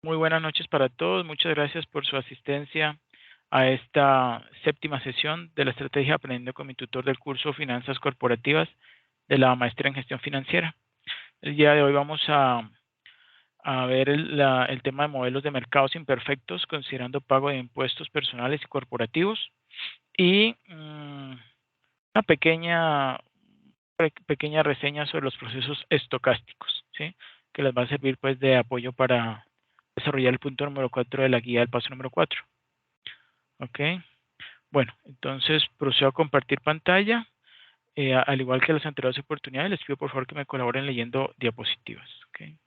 Muy buenas noches para todos. Muchas gracias por su asistencia a esta séptima sesión de la estrategia Aprendiendo con mi tutor del curso Finanzas Corporativas de la Maestría en Gestión Financiera. El día de hoy vamos a ver el tema de modelos de mercados imperfectos considerando pago de impuestos personales y corporativos y una pequeña reseña sobre los procesos estocásticos, ¿sí? Que les va a servir pues de apoyo para desarrollar el punto número 4 de la guía del paso número 4. Ok. Bueno, entonces procedo a compartir pantalla. Al igual que las anteriores oportunidades, les pido por favor que me colaboren leyendo diapositivas. Okay.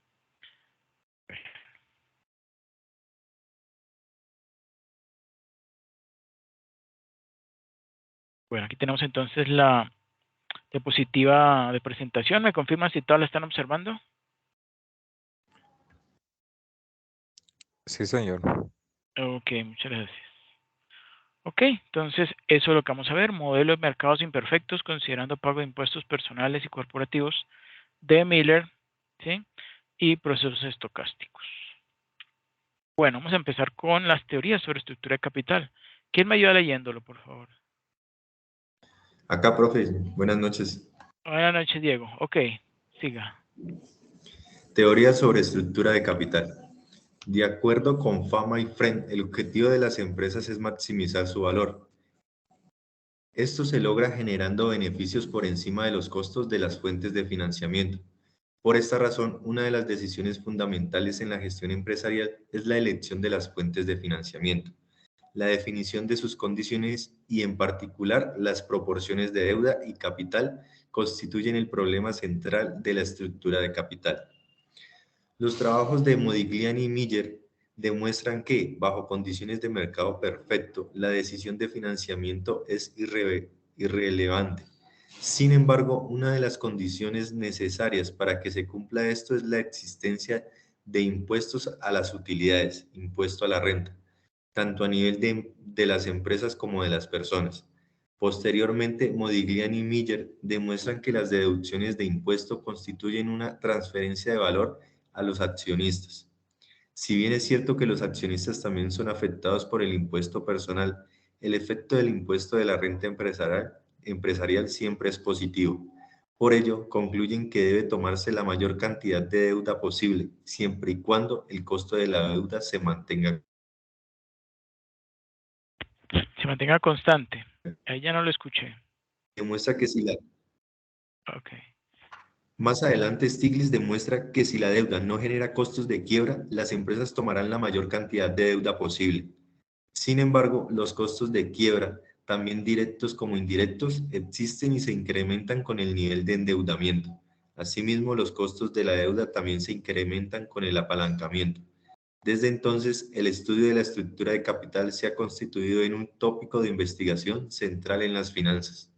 Bueno, aquí tenemos entonces la diapositiva de presentación. ¿Me confirman si todas la están observando? Sí, señor. Ok, muchas gracias. Ok, entonces eso es lo que vamos a ver. Modelo de mercados imperfectos considerando pago de impuestos personales y corporativos de Miller, ¿sí? Y procesos estocásticos. Bueno, vamos a empezar con las teorías sobre estructura de capital. ¿Quién me ayuda leyéndolo, por favor? Acá, profe, buenas noches. Buenas noches, Diego. Ok, siga. Teoría sobre estructura de capital. De acuerdo con Fama y Friend, el objetivo de las empresas es maximizar su valor. Esto se logra generando beneficios por encima de los costos de las fuentes de financiamiento. Por esta razón, una de las decisiones fundamentales en la gestión empresarial es la elección de las fuentes de financiamiento, la definición de sus condiciones y, en particular, las proporciones de deuda y capital constituyen el problema central de la estructura de capital. Los trabajos de Modigliani y Miller demuestran que, bajo condiciones de mercado perfecto, la decisión de financiamiento es irrelevante. Sin embargo, una de las condiciones necesarias para que se cumpla esto es la existencia de impuestos a las utilidades, impuesto a la renta, tanto a nivel de las empresas como de las personas. Posteriormente, Modigliani y Miller demuestran que las deducciones de impuesto constituyen una transferencia de valor a los accionistas. Si bien es cierto que los accionistas también son afectados por el impuesto personal, el efecto del impuesto de la renta empresarial siempre es positivo. Por ello, concluyen que debe tomarse la mayor cantidad de deuda posible, siempre y cuando el costo de la deuda se mantenga. Se mantenga constante. Ahí ya no lo escuché. Demuestra que si la Ok. Más adelante, Stiglitz demuestra que si la deuda no genera costos de quiebra, las empresas tomarán la mayor cantidad de deuda posible. Sin embargo, los costos de quiebra, también directos como indirectos, existen y se incrementan con el nivel de endeudamiento. Asimismo, los costos de la deuda también se incrementan con el apalancamiento. Desde entonces, el estudio de la estructura de capital se ha constituido en un tópico de investigación central en las finanzas.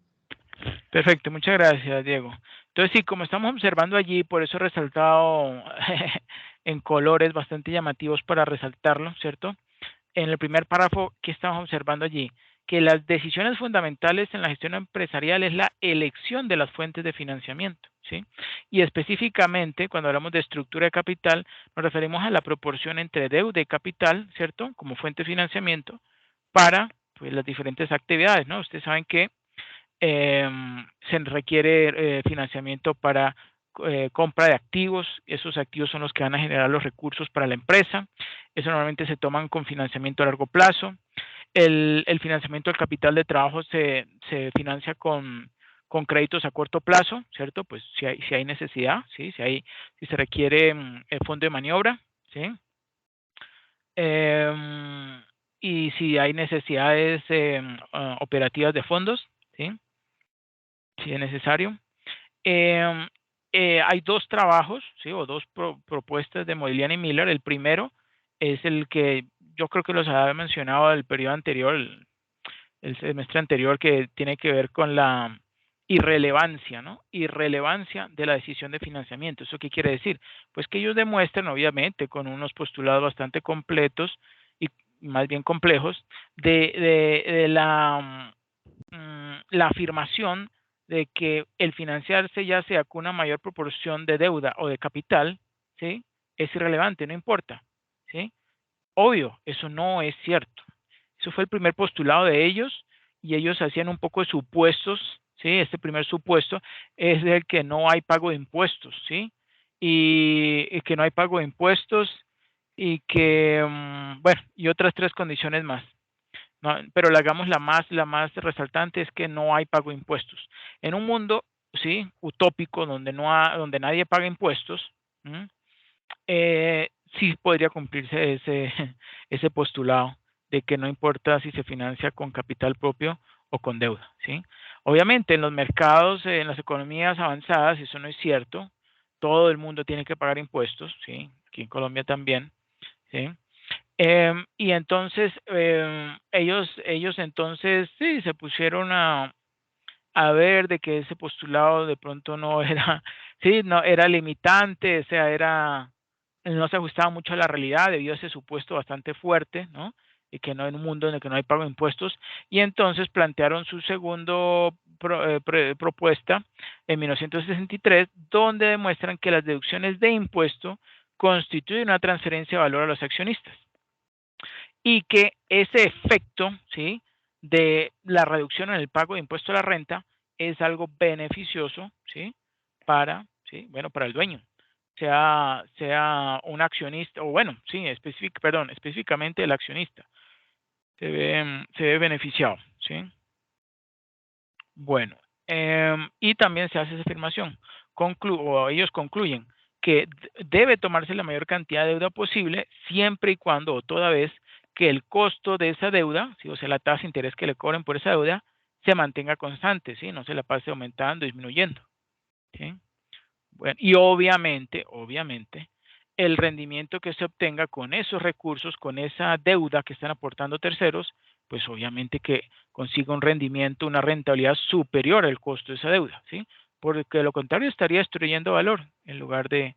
Perfecto, muchas gracias, Diego. Entonces, sí, como estamos observando allí, por eso he resaltado en colores bastante llamativos para resaltarlo, ¿cierto? En el primer párrafo, ¿qué estamos observando allí? Que las decisiones fundamentales en la gestión empresarial es la elección de las fuentes de financiamiento, ¿sí? Y específicamente, cuando hablamos de estructura de capital, nos referimos a la proporción entre deuda y capital, ¿cierto? Como fuente de financiamiento para pues, las diferentes actividades, ¿no? Ustedes saben que se requiere financiamiento para compra de activos. Esos activos son los que van a generar los recursos para la empresa. Eso normalmente se toman con financiamiento a largo plazo. El financiamiento del capital de trabajo se financia con créditos a corto plazo, ¿cierto? Pues si hay necesidad, ¿sí? Si se requiere el fondo de maniobra, ¿sí? Em, y si hay necesidades operativas de fondos, ¿sí? Si es necesario. Eh, hay dos trabajos, ¿sí? O dos propuestas de Modigliani y Miller. El primero es el que yo creo que los había mencionado el periodo anterior, el semestre anterior, que tiene que ver con la irrelevancia, ¿no? Irrelevancia de la decisión de financiamiento. ¿Eso qué quiere decir? Pues que ellos demuestran, obviamente, con unos postulados bastante completos y más bien complejos, de la afirmación de que el financiarse ya sea con una mayor proporción de deuda o de capital, ¿sí? Es irrelevante, no importa, ¿sí? Obvio, eso no es cierto. Eso fue el primer postulado de ellos y ellos hacían un poco de supuestos, ¿sí? Este primer supuesto es el que no hay pago de impuestos, ¿sí? Y que no hay pago de impuestos y que, bueno, y otras tres condiciones más. No, pero hagamos la más resaltante es que no hay pago de impuestos. En un mundo, sí, utópico, donde donde nadie paga impuestos, sí podría cumplirse ese postulado de que no importa si se financia con capital propio o con deuda, ¿sí? Obviamente en los mercados, en las economías avanzadas, eso no es cierto. Todo el mundo tiene que pagar impuestos, ¿sí? Aquí en Colombia también, ¿sí? Y entonces ellos entonces sí se pusieron a ver de que ese postulado de pronto no era, sí, no era limitante, o sea, no se ajustaba mucho a la realidad debido a ese supuesto bastante fuerte, ¿no? Y que no en un mundo en el que no hay pago de impuestos, y entonces plantearon su segundo propuesta en 1963, donde demuestran que las deducciones de impuesto constituyen una transferencia de valor a los accionistas y que ese efecto, ¿sí? De la reducción en el pago de impuesto a la renta es algo beneficioso, ¿sí? ¿Sí? Bueno, para el dueño, sea un accionista, o bueno, sí, específicamente el accionista, se ve beneficiado, ¿sí? Bueno, y también se hace esa afirmación, o ellos concluyen que debe tomarse la mayor cantidad de deuda posible siempre y cuando o toda vez que el costo de esa deuda, ¿sí? O sea, la tasa de interés que le cobren por esa deuda, se mantenga constante, ¿sí? No se la pase aumentando, disminuyendo, ¿sí? Bueno, y obviamente, el rendimiento que se obtenga con esos recursos, con esa deuda que están aportando terceros, pues obviamente que consiga un rendimiento, una rentabilidad superior al costo de esa deuda, ¿sí? Porque de lo contrario estaría destruyendo valor en lugar de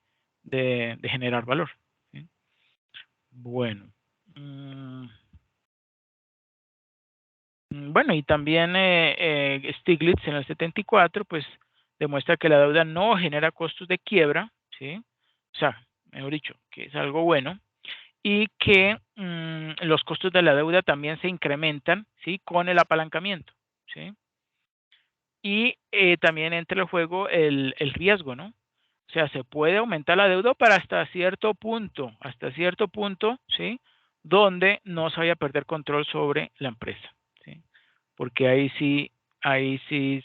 generar valor, ¿sí? Bueno. Bueno, y también Stiglitz en el 74, pues demuestra que la deuda no genera costos de quiebra, ¿sí? O sea, mejor dicho, que es algo bueno, y que los costos de la deuda también se incrementan, ¿sí? Con el apalancamiento, ¿sí? Y también entra en juego el riesgo, ¿no? O sea, se puede aumentar la deuda para hasta cierto punto, ¿sí? Donde no se vaya a perder control sobre la empresa, ¿sí? Porque ahí sí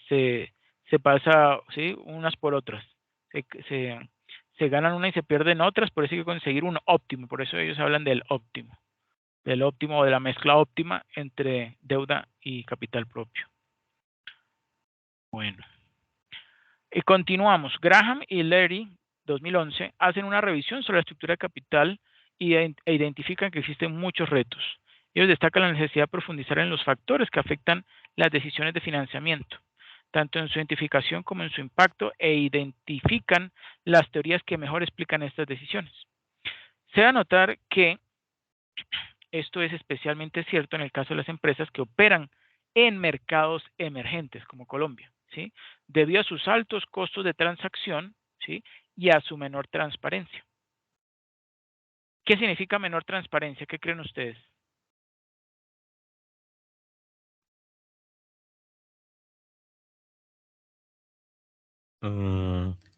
se pasa, ¿sí? Unas por otras. Se, se, se ganan una y se pierden otras, por eso hay que conseguir un óptimo, por eso ellos hablan del óptimo o de la mezcla óptima entre deuda y capital propio. Bueno. Y continuamos. Graham y Larry, 2011, hacen una revisión sobre la estructura de capital e identifican que existen muchos retos. Ellos destacan la necesidad de profundizar en los factores que afectan las decisiones de financiamiento, tanto en su identificación como en su impacto, e identifican las teorías que mejor explican estas decisiones. Se va a notar que esto es especialmente cierto en el caso de las empresas que operan en mercados emergentes como Colombia, ¿sí? Debido a sus altos costos de transacción, ¿sí? Y a su menor transparencia. ¿Qué significa menor transparencia? ¿Qué creen ustedes?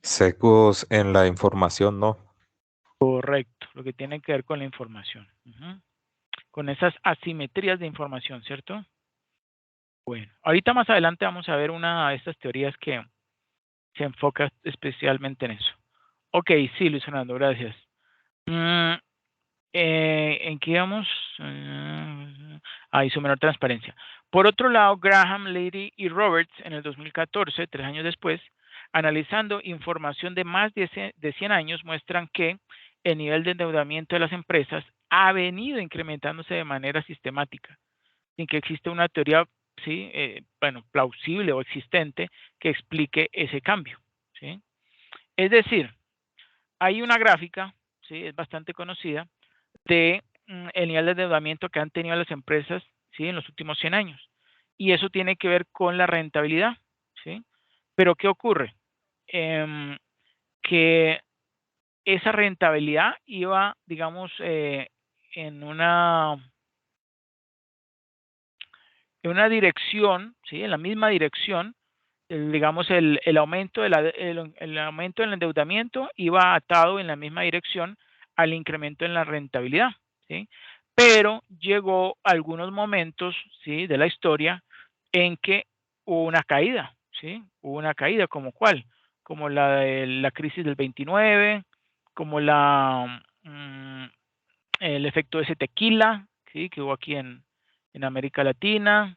Secos en la información, ¿no? Correcto, lo que tiene que ver con la información. Con esas asimetrías de información, ¿cierto? Bueno, ahorita más adelante vamos a ver una de estas teorías que se enfoca especialmente en eso. Ok, sí, Luis Fernando, gracias. ¿En qué vamos? Ahí su menor transparencia. Por otro lado, Graham, Lady y Roberts en el 2014, 3 años después, analizando información de más de 100 años, muestran que el nivel de endeudamiento de las empresas ha venido incrementándose de manera sistemática, sin que exista una teoría, ¿sí? Bueno, plausible o existente que explique ese cambio, ¿sí? Es decir, hay una gráfica, ¿sí? Es bastante conocida, de el nivel de endeudamiento que han tenido las empresas, ¿sí? En los últimos 100 años. Y eso tiene que ver con la rentabilidad, ¿sí? Pero ¿qué ocurre? Que esa rentabilidad iba, digamos, en una dirección, ¿sí? En la misma dirección, digamos, el aumento el aumento del endeudamiento iba atado en la misma dirección al incremento en la rentabilidad, ¿sí? Pero llegó algunos momentos, ¿sí? De la historia en que hubo una caída, ¿sí? Hubo una caída, ¿como cuál? Como la de la crisis del 29, como el efecto de ese tequila, ¿sí? Que hubo aquí en América Latina,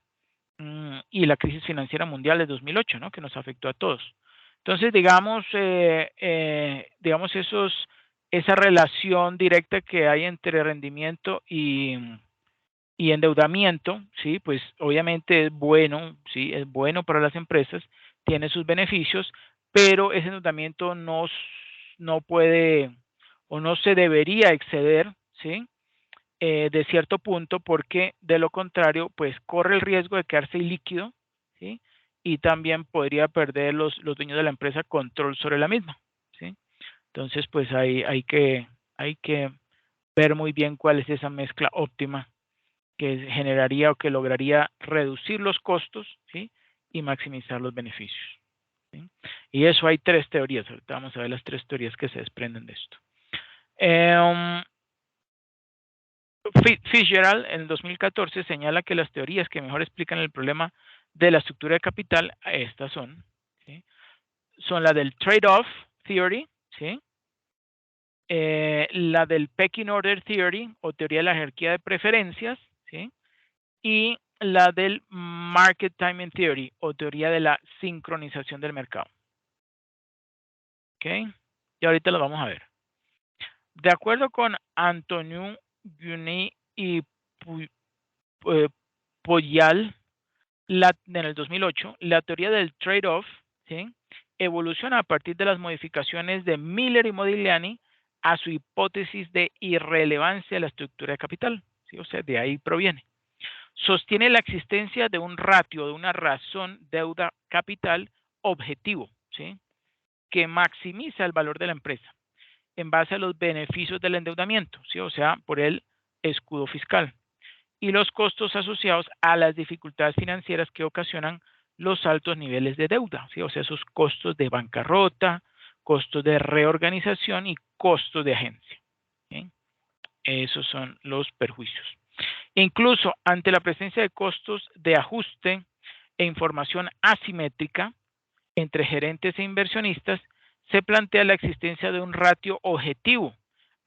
y la crisis financiera mundial de 2008, ¿no? Que nos afectó a todos. Entonces, digamos esa relación directa que hay entre rendimiento y endeudamiento, ¿sí? Pues obviamente es bueno, ¿sí? Es bueno para las empresas, tiene sus beneficios, pero ese endeudamiento no puede o no se debería exceder, ¿sí? De cierto punto, porque de lo contrario, pues corre el riesgo de quedarse ilíquido, ¿sí? Y también podría perder los dueños de la empresa control sobre la misma, ¿sí? Entonces, pues hay que ver muy bien cuál es esa mezcla óptima que generaría o que lograría reducir los costos, ¿sí? Y maximizar los beneficios, ¿sí? Y eso hay tres teorías. Ahorita vamos a ver las tres teorías que se desprenden de esto. Fitzgerald en el 2014 señala que las teorías que mejor explican el problema de la estructura de capital, estas son, ¿sí? Son la del trade-off theory, ¿sí? La del pecking order theory o teoría de la jerarquía de preferencias, ¿sí? Y la del market timing theory o teoría de la sincronización del mercado. ¿Ok? Y ahorita lo vamos a ver. De acuerdo con Antonio Guini y Poyal, en el 2008, la teoría del trade-off, ¿sí? Evoluciona a partir de las modificaciones de Miller y Modigliani a su hipótesis de irrelevancia de la estructura de capital, ¿sí? O sea, de ahí proviene. Sostiene la existencia de un ratio, de una razón deuda-capital objetivo, ¿sí? Que maximiza el valor de la empresa en base a los beneficios del endeudamiento, ¿sí? O sea, por el escudo fiscal y los costos asociados a las dificultades financieras que ocasionan los altos niveles de deuda, ¿sí? O sea, esos costos de bancarrota, costos de reorganización y costos de agencia, ¿sí? Esos son los perjuicios. Incluso ante la presencia de costos de ajuste e información asimétrica entre gerentes e inversionistas, se plantea la existencia de un ratio objetivo,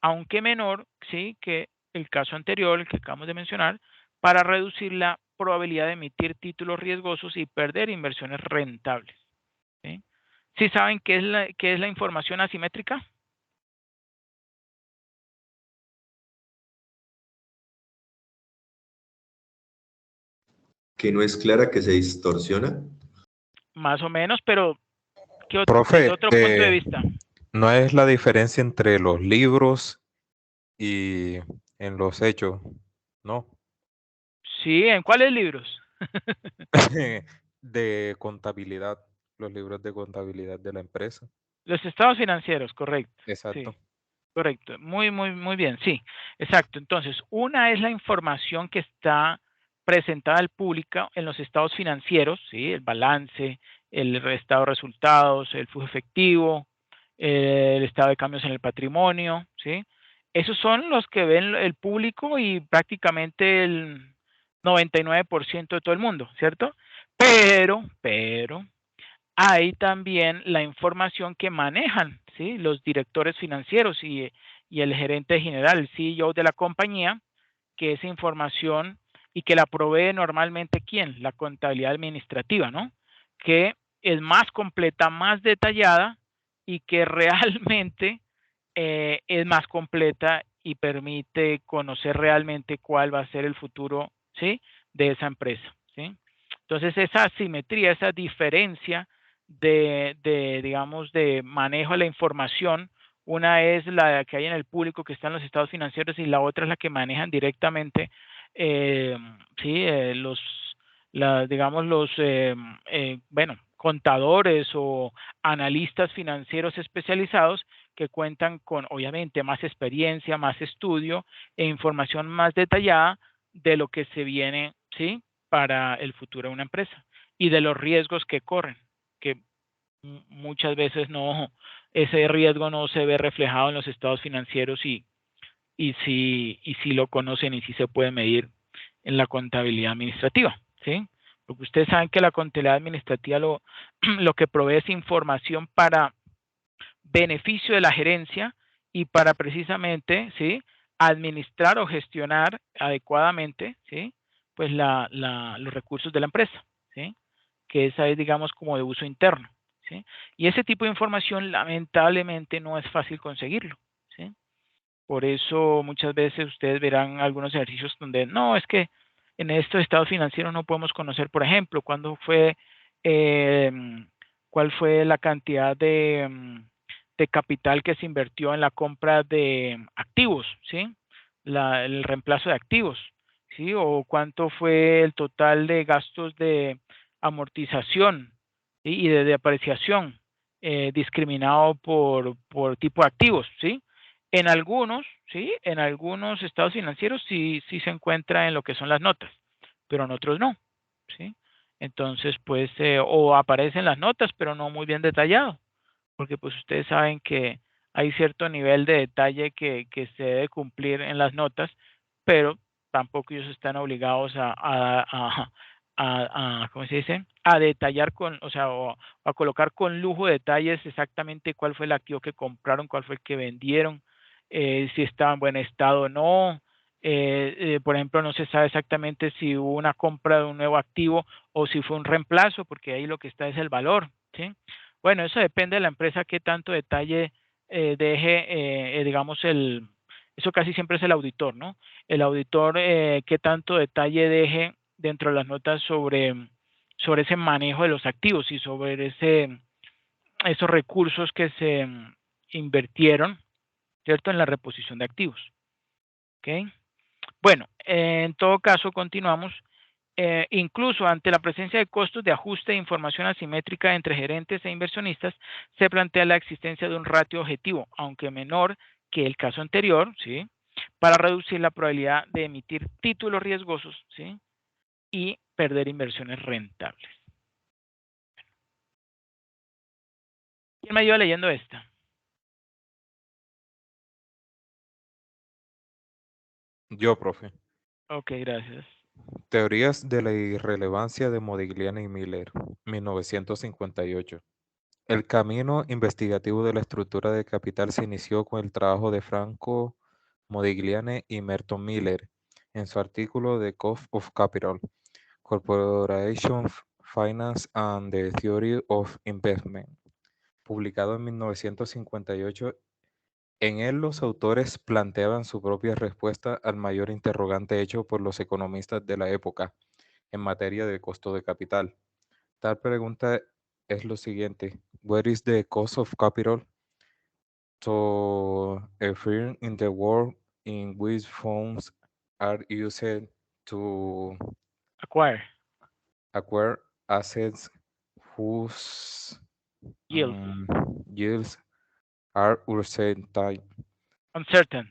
aunque menor, ¿sí? Que el caso anterior, el que acabamos de mencionar, para reducir la probabilidad de emitir títulos riesgosos y perder inversiones rentables, ¿sí? ¿Sí saben qué es la información asimétrica? Que no es clara, que se distorsiona. Más o menos, pero desde Profe, otro punto de vista. no es la diferencia entre los libros y en los hechos, ¿no? Sí, ¿en cuáles libros? De contabilidad, los libros de contabilidad de la empresa. Los estados financieros, correcto. Sí. Exacto. Correcto, muy bien, sí, exacto. Entonces, una es la información que está presentada al público en los estados financieros, ¿sí? El balance, el estado de resultados, el flujo efectivo, el estado de cambios en el patrimonio, ¿sí? Esos son los que ven el público y prácticamente el 99% de todo el mundo, ¿cierto? Pero hay también la información que manejan, ¿sí? Los directores financieros y el gerente general, el CEO de la compañía, que esa información y que la provee normalmente ¿quién? La contabilidad administrativa, ¿no? Que es más completa, más detallada y que realmente es más completa y permite conocer realmente cuál va a ser el futuro, ¿sí? De esa empresa, ¿sí? Entonces, esa asimetría, esa diferencia digamos, de manejo de la información, una es la que hay en el público que está en los estados financieros y la otra es la que manejan directamente, sí, digamos, bueno, contadores o analistas financieros especializados que cuentan con, obviamente, más experiencia, más estudio e información más detallada de lo que se viene, ¿sí? Para el futuro de una empresa y de los riesgos que corren, que muchas veces no, ese riesgo no se ve reflejado en los estados financieros y si lo conocen y si se puede medir en la contabilidad administrativa, ¿sí? Porque ustedes saben que la contabilidad administrativa lo que provee es información para beneficio de la gerencia y para precisamente, ¿sí? Administrar o gestionar adecuadamente, ¿sí? Pues los recursos de la empresa, ¿sí? Que esa es, digamos, como de uso interno, ¿sí? Y ese tipo de información lamentablemente no es fácil conseguirlo, ¿sí? Por eso muchas veces ustedes verán algunos ejercicios donde no, es que en estos estados financieros no podemos conocer, por ejemplo, eh, cuál fue la cantidad de capital que se invirtió en la compra de activos, ¿sí? El reemplazo de activos, ¿sí? O cuánto fue el total de gastos de amortización, ¿sí? Y de depreciación discriminado por tipo de activos, ¿sí? En algunos, sí, en algunos estados financieros sí se encuentra en lo que son las notas, pero en otros no, ¿sí? Entonces, pues, o aparecen las notas, pero no muy bien detallado, porque pues ustedes saben que hay cierto nivel de detalle que se debe cumplir en las notas, pero tampoco ellos están obligados ¿cómo se dice? A detallar con, o sea, o a colocar con lujo de detalles exactamente cuál fue el activo que compraron, cuál fue el que vendieron, si estaba en buen estado o no. Por ejemplo, no se sabe exactamente si hubo una compra de un nuevo activo o si fue un reemplazo, porque ahí lo que está es el valor, ¿sí? Bueno, eso depende de la empresa qué tanto detalle deje, digamos, eso casi siempre es el auditor, ¿no? El auditor qué tanto detalle deje dentro de las notas sobre ese manejo de los activos y sobre esos recursos que se invirtieron, ¿cierto? En la reposición de activos, ¿ok? Bueno, en todo caso, continuamos. Incluso ante la presencia de costos de ajuste de información asimétrica entre gerentes e inversionistas, se plantea la existencia de un ratio objetivo, aunque menor que el caso anterior, ¿sí? Para reducir la probabilidad de emitir títulos riesgosos, ¿sí? Y perder inversiones rentables. ¿Quién me ayuda leyendo esta? Yo, profe. Ok, gracias. Teorías de la irrelevancia de Modigliani y Miller, 1958. El camino investigativo de la estructura de capital se inició con el trabajo de Franco Modigliani y Merton Miller en su artículo The Cost of Capital, Corporation Finance and the Theory of Investment, publicado en 1958. En él los autores planteaban su propia respuesta al mayor interrogante hecho por los economistas de la época en materia de costo de capital. Tal pregunta es lo siguiente: What is the cost of capital to a firm in the world in which funds are used to Acquire, acquire assets whose yield, yields are uncertain, uncertain,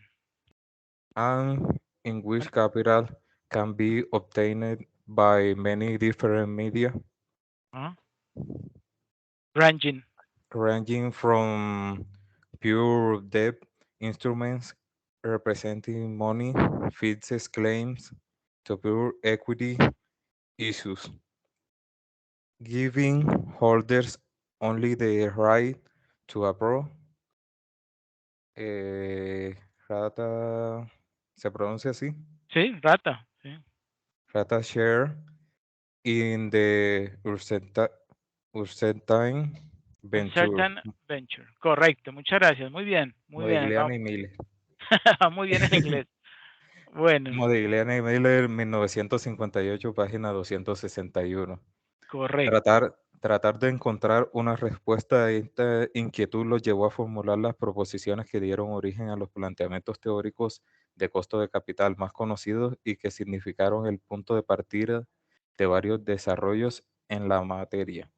and in which capital can be obtained by many different media, uh, ranging, ranging from pure debt instruments representing money, fixed claims, to pure equity issues, giving holders only the right to approve. Rata, ¿se pronuncia así? sí, rata, sí. Rata share in the Ursetine Venture. Uncertain venture. Correcto, muchas gracias. Muy bien, muy bien. No, Modigliani y Miller. muy bien en inglés. Bueno, Modigliani y Miller, 1958, página 261. correcto. Tratar de encontrar una respuesta a esta inquietud los llevó a formular las proposiciones que dieron origen a los planteamientos teóricos de costo de capital más conocidos y que significaron el punto de partida de varios desarrollos en la materia.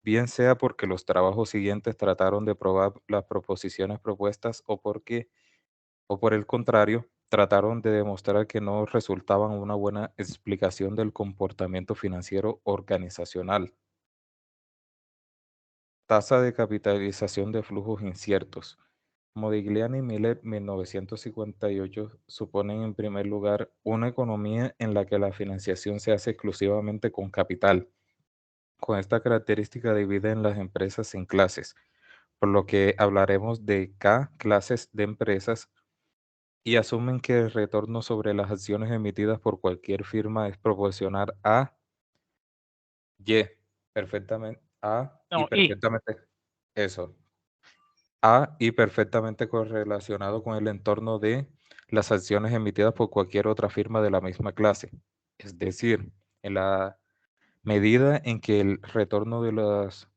bien sea porque los trabajos siguientes trataron de probar las proposiciones propuestas o por el contrario, trataron de demostrar que no resultaban una buena explicación del comportamiento financiero organizacional. Tasa de capitalización de flujos inciertos. Modigliani y Miller, 1958, suponen en primer lugar una economía en la que la financiación se hace exclusivamente con capital. Con esta característica dividen las empresas en clases, por lo que hablaremos de K clases de empresas y asumen que el retorno sobre las acciones emitidas por cualquier firma es proporcional a Y, perfectamente A y No, y. perfectamente eso, A y perfectamente correlacionado con el entorno de las acciones emitidas por cualquier otra firma de la misma clase. Es decir, en la medida en que el retorno de las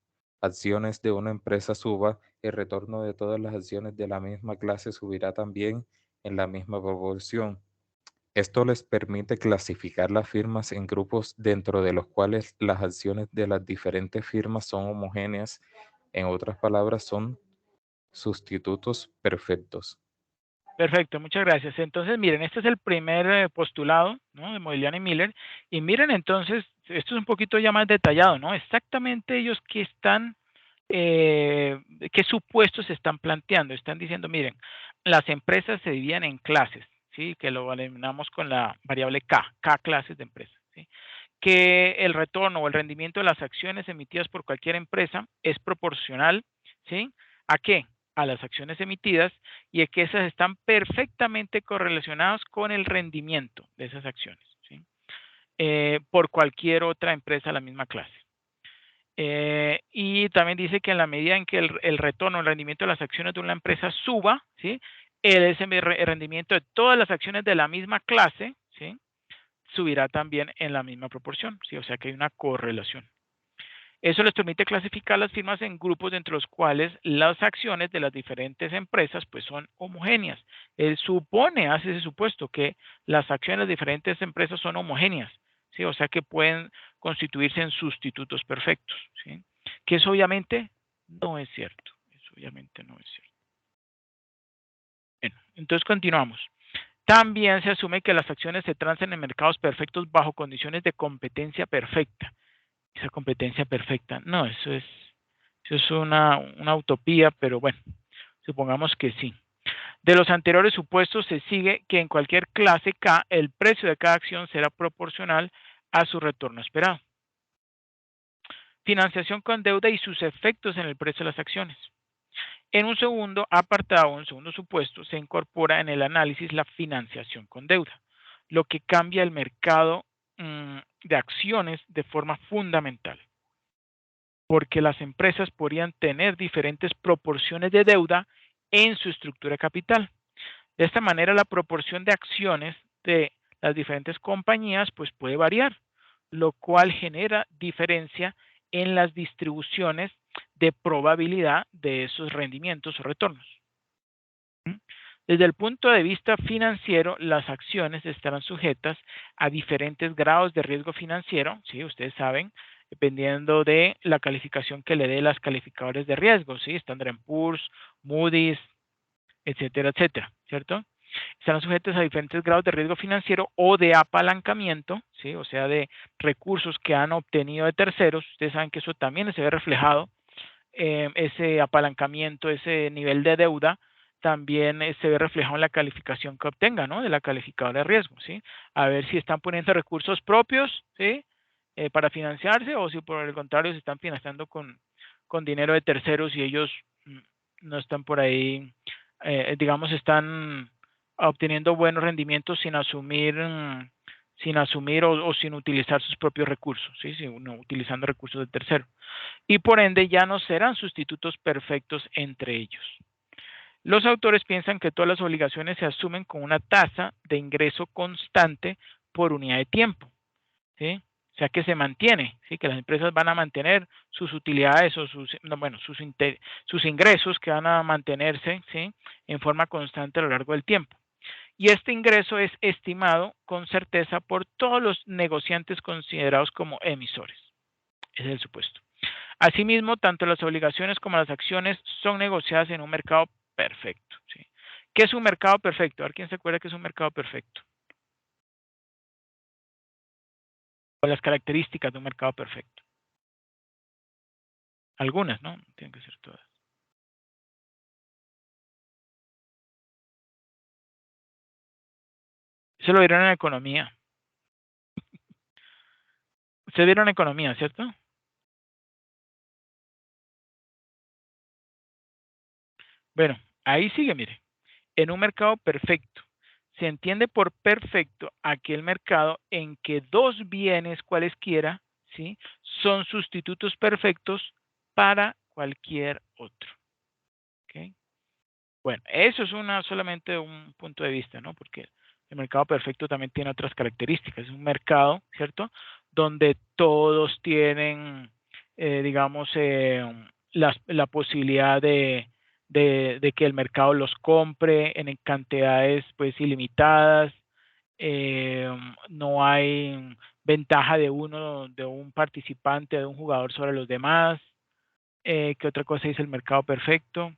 acciones de una empresa suba, el retorno de todas las acciones de la misma clase subirá también en la misma proporción. Esto les permite clasificar las firmas en grupos dentro de los cuales las acciones de las diferentes firmas son homogéneas. En otras palabras, son sustitutos perfectos. Perfecto, muchas gracias. Entonces, miren, este es el primer postulado, ¿no?, de Modigliani y Miller. Y miren, entonces, esto es un poquito ya más detallado, ¿no? Exactamente ellos qué supuestos se están planteando. Están diciendo, miren, las empresas se dividen en clases, ¿sí? Que lo denominamos con la variable K clases de empresas, ¿sí? Que el retorno o el rendimiento de las acciones emitidas por cualquier empresa es proporcional, ¿sí? ¿A qué? A las acciones emitidas, y es que esas están perfectamente correlacionadas con el rendimiento de esas acciones, ¿sí? Por cualquier otra empresa de la misma clase. Y también dice que en la medida en que el retorno, el rendimiento de las acciones de una empresa suba, ¿sí?, el rendimiento de todas las acciones de la misma clase, ¿sí?, subirá también en la misma proporción, ¿sí? O sea que hay una correlación. Eso les permite clasificar las firmas en grupos entre los cuales las acciones de las diferentes empresas pues son homogéneas. Él hace ese supuesto que las acciones de diferentes empresas son homogéneas, ¿sí? O sea que pueden constituirse en sustitutos perfectos, ¿sí? Que eso obviamente no es cierto. Eso obviamente no es cierto. Bueno, entonces continuamos. También se asume que las acciones se transan en mercados perfectos bajo condiciones de competencia perfecta. Esa competencia perfecta, no, eso es una utopía, pero bueno, supongamos que sí. De los anteriores supuestos se sigue que en cualquier clase K el precio de cada acción será proporcional a su retorno esperado. Financiación con deuda y sus efectos en el precio de las acciones. En un segundo apartado, un segundo supuesto, se incorpora en el análisis la financiación con deuda, lo que cambia el mercado de acciones de forma fundamental, porque las empresas podrían tener diferentes proporciones de deuda en su estructura de capital. De esta manera, la proporción de acciones de las diferentes compañías pues puede variar, lo cual genera diferencia en las distribuciones de probabilidad de esos rendimientos o retornos. Desde el punto de vista financiero, las acciones estarán sujetas a diferentes grados de riesgo financiero, ¿sí? Ustedes saben, dependiendo de la calificación que le dé las calificadores de riesgo, ¿sí? Standard & Poor's, Moody's, etcétera, etcétera, ¿cierto? Estarán sujetas a diferentes grados de riesgo financiero o de apalancamiento, ¿sí? O sea, de recursos que han obtenido de terceros. Ustedes saben que eso también se ve reflejado, ese apalancamiento, ese nivel de deuda, también se ve reflejado en la calificación que obtenga, ¿no?, de la calificadora de riesgo, ¿sí? A ver si están poniendo recursos propios, ¿sí?, para financiarse, o si por el contrario se están financiando con dinero de terceros y ellos no están por ahí, digamos, están obteniendo buenos rendimientos sin asumir o sin utilizar sus propios recursos, ¿sí? No, utilizando recursos de tercero. Y por ende ya no serán sustitutos perfectos entre ellos. Los autores piensan que todas las obligaciones se asumen con una tasa de ingreso constante por unidad de tiempo, ¿sí? O sea que se mantiene, ¿sí? Que las empresas van a mantener sus utilidades o sus ingresos, que van a mantenerse, ¿sí?, en forma constante a lo largo del tiempo. Y este ingreso es estimado con certeza por todos los negociantes considerados como emisores. Ese es el supuesto. Asimismo, tanto las obligaciones como las acciones son negociadas en un mercado perfecto. ¿Sí? ¿Qué es un mercado perfecto? A ver, ¿quién se acuerda que es un mercado perfecto? O las características de un mercado perfecto. Algunas, ¿no? Tienen que ser todas. Eso lo vieron en economía. Ustedes vieron economía, ¿cierto? Bueno, ahí sigue, mire. En un mercado perfecto, se entiende por perfecto aquel mercado en que dos bienes cualesquiera, ¿sí? Son sustitutos perfectos para cualquier otro. ¿Ok? Bueno, eso es solamente un punto de vista, ¿no? Porque el mercado perfecto también tiene otras características. Es un mercado, ¿cierto? Donde todos tienen, digamos, la posibilidad de que el mercado los compre en cantidades, pues, ilimitadas. No hay ventaja de un participante, de un jugador sobre los demás. ¿Qué otra cosa dice el mercado perfecto?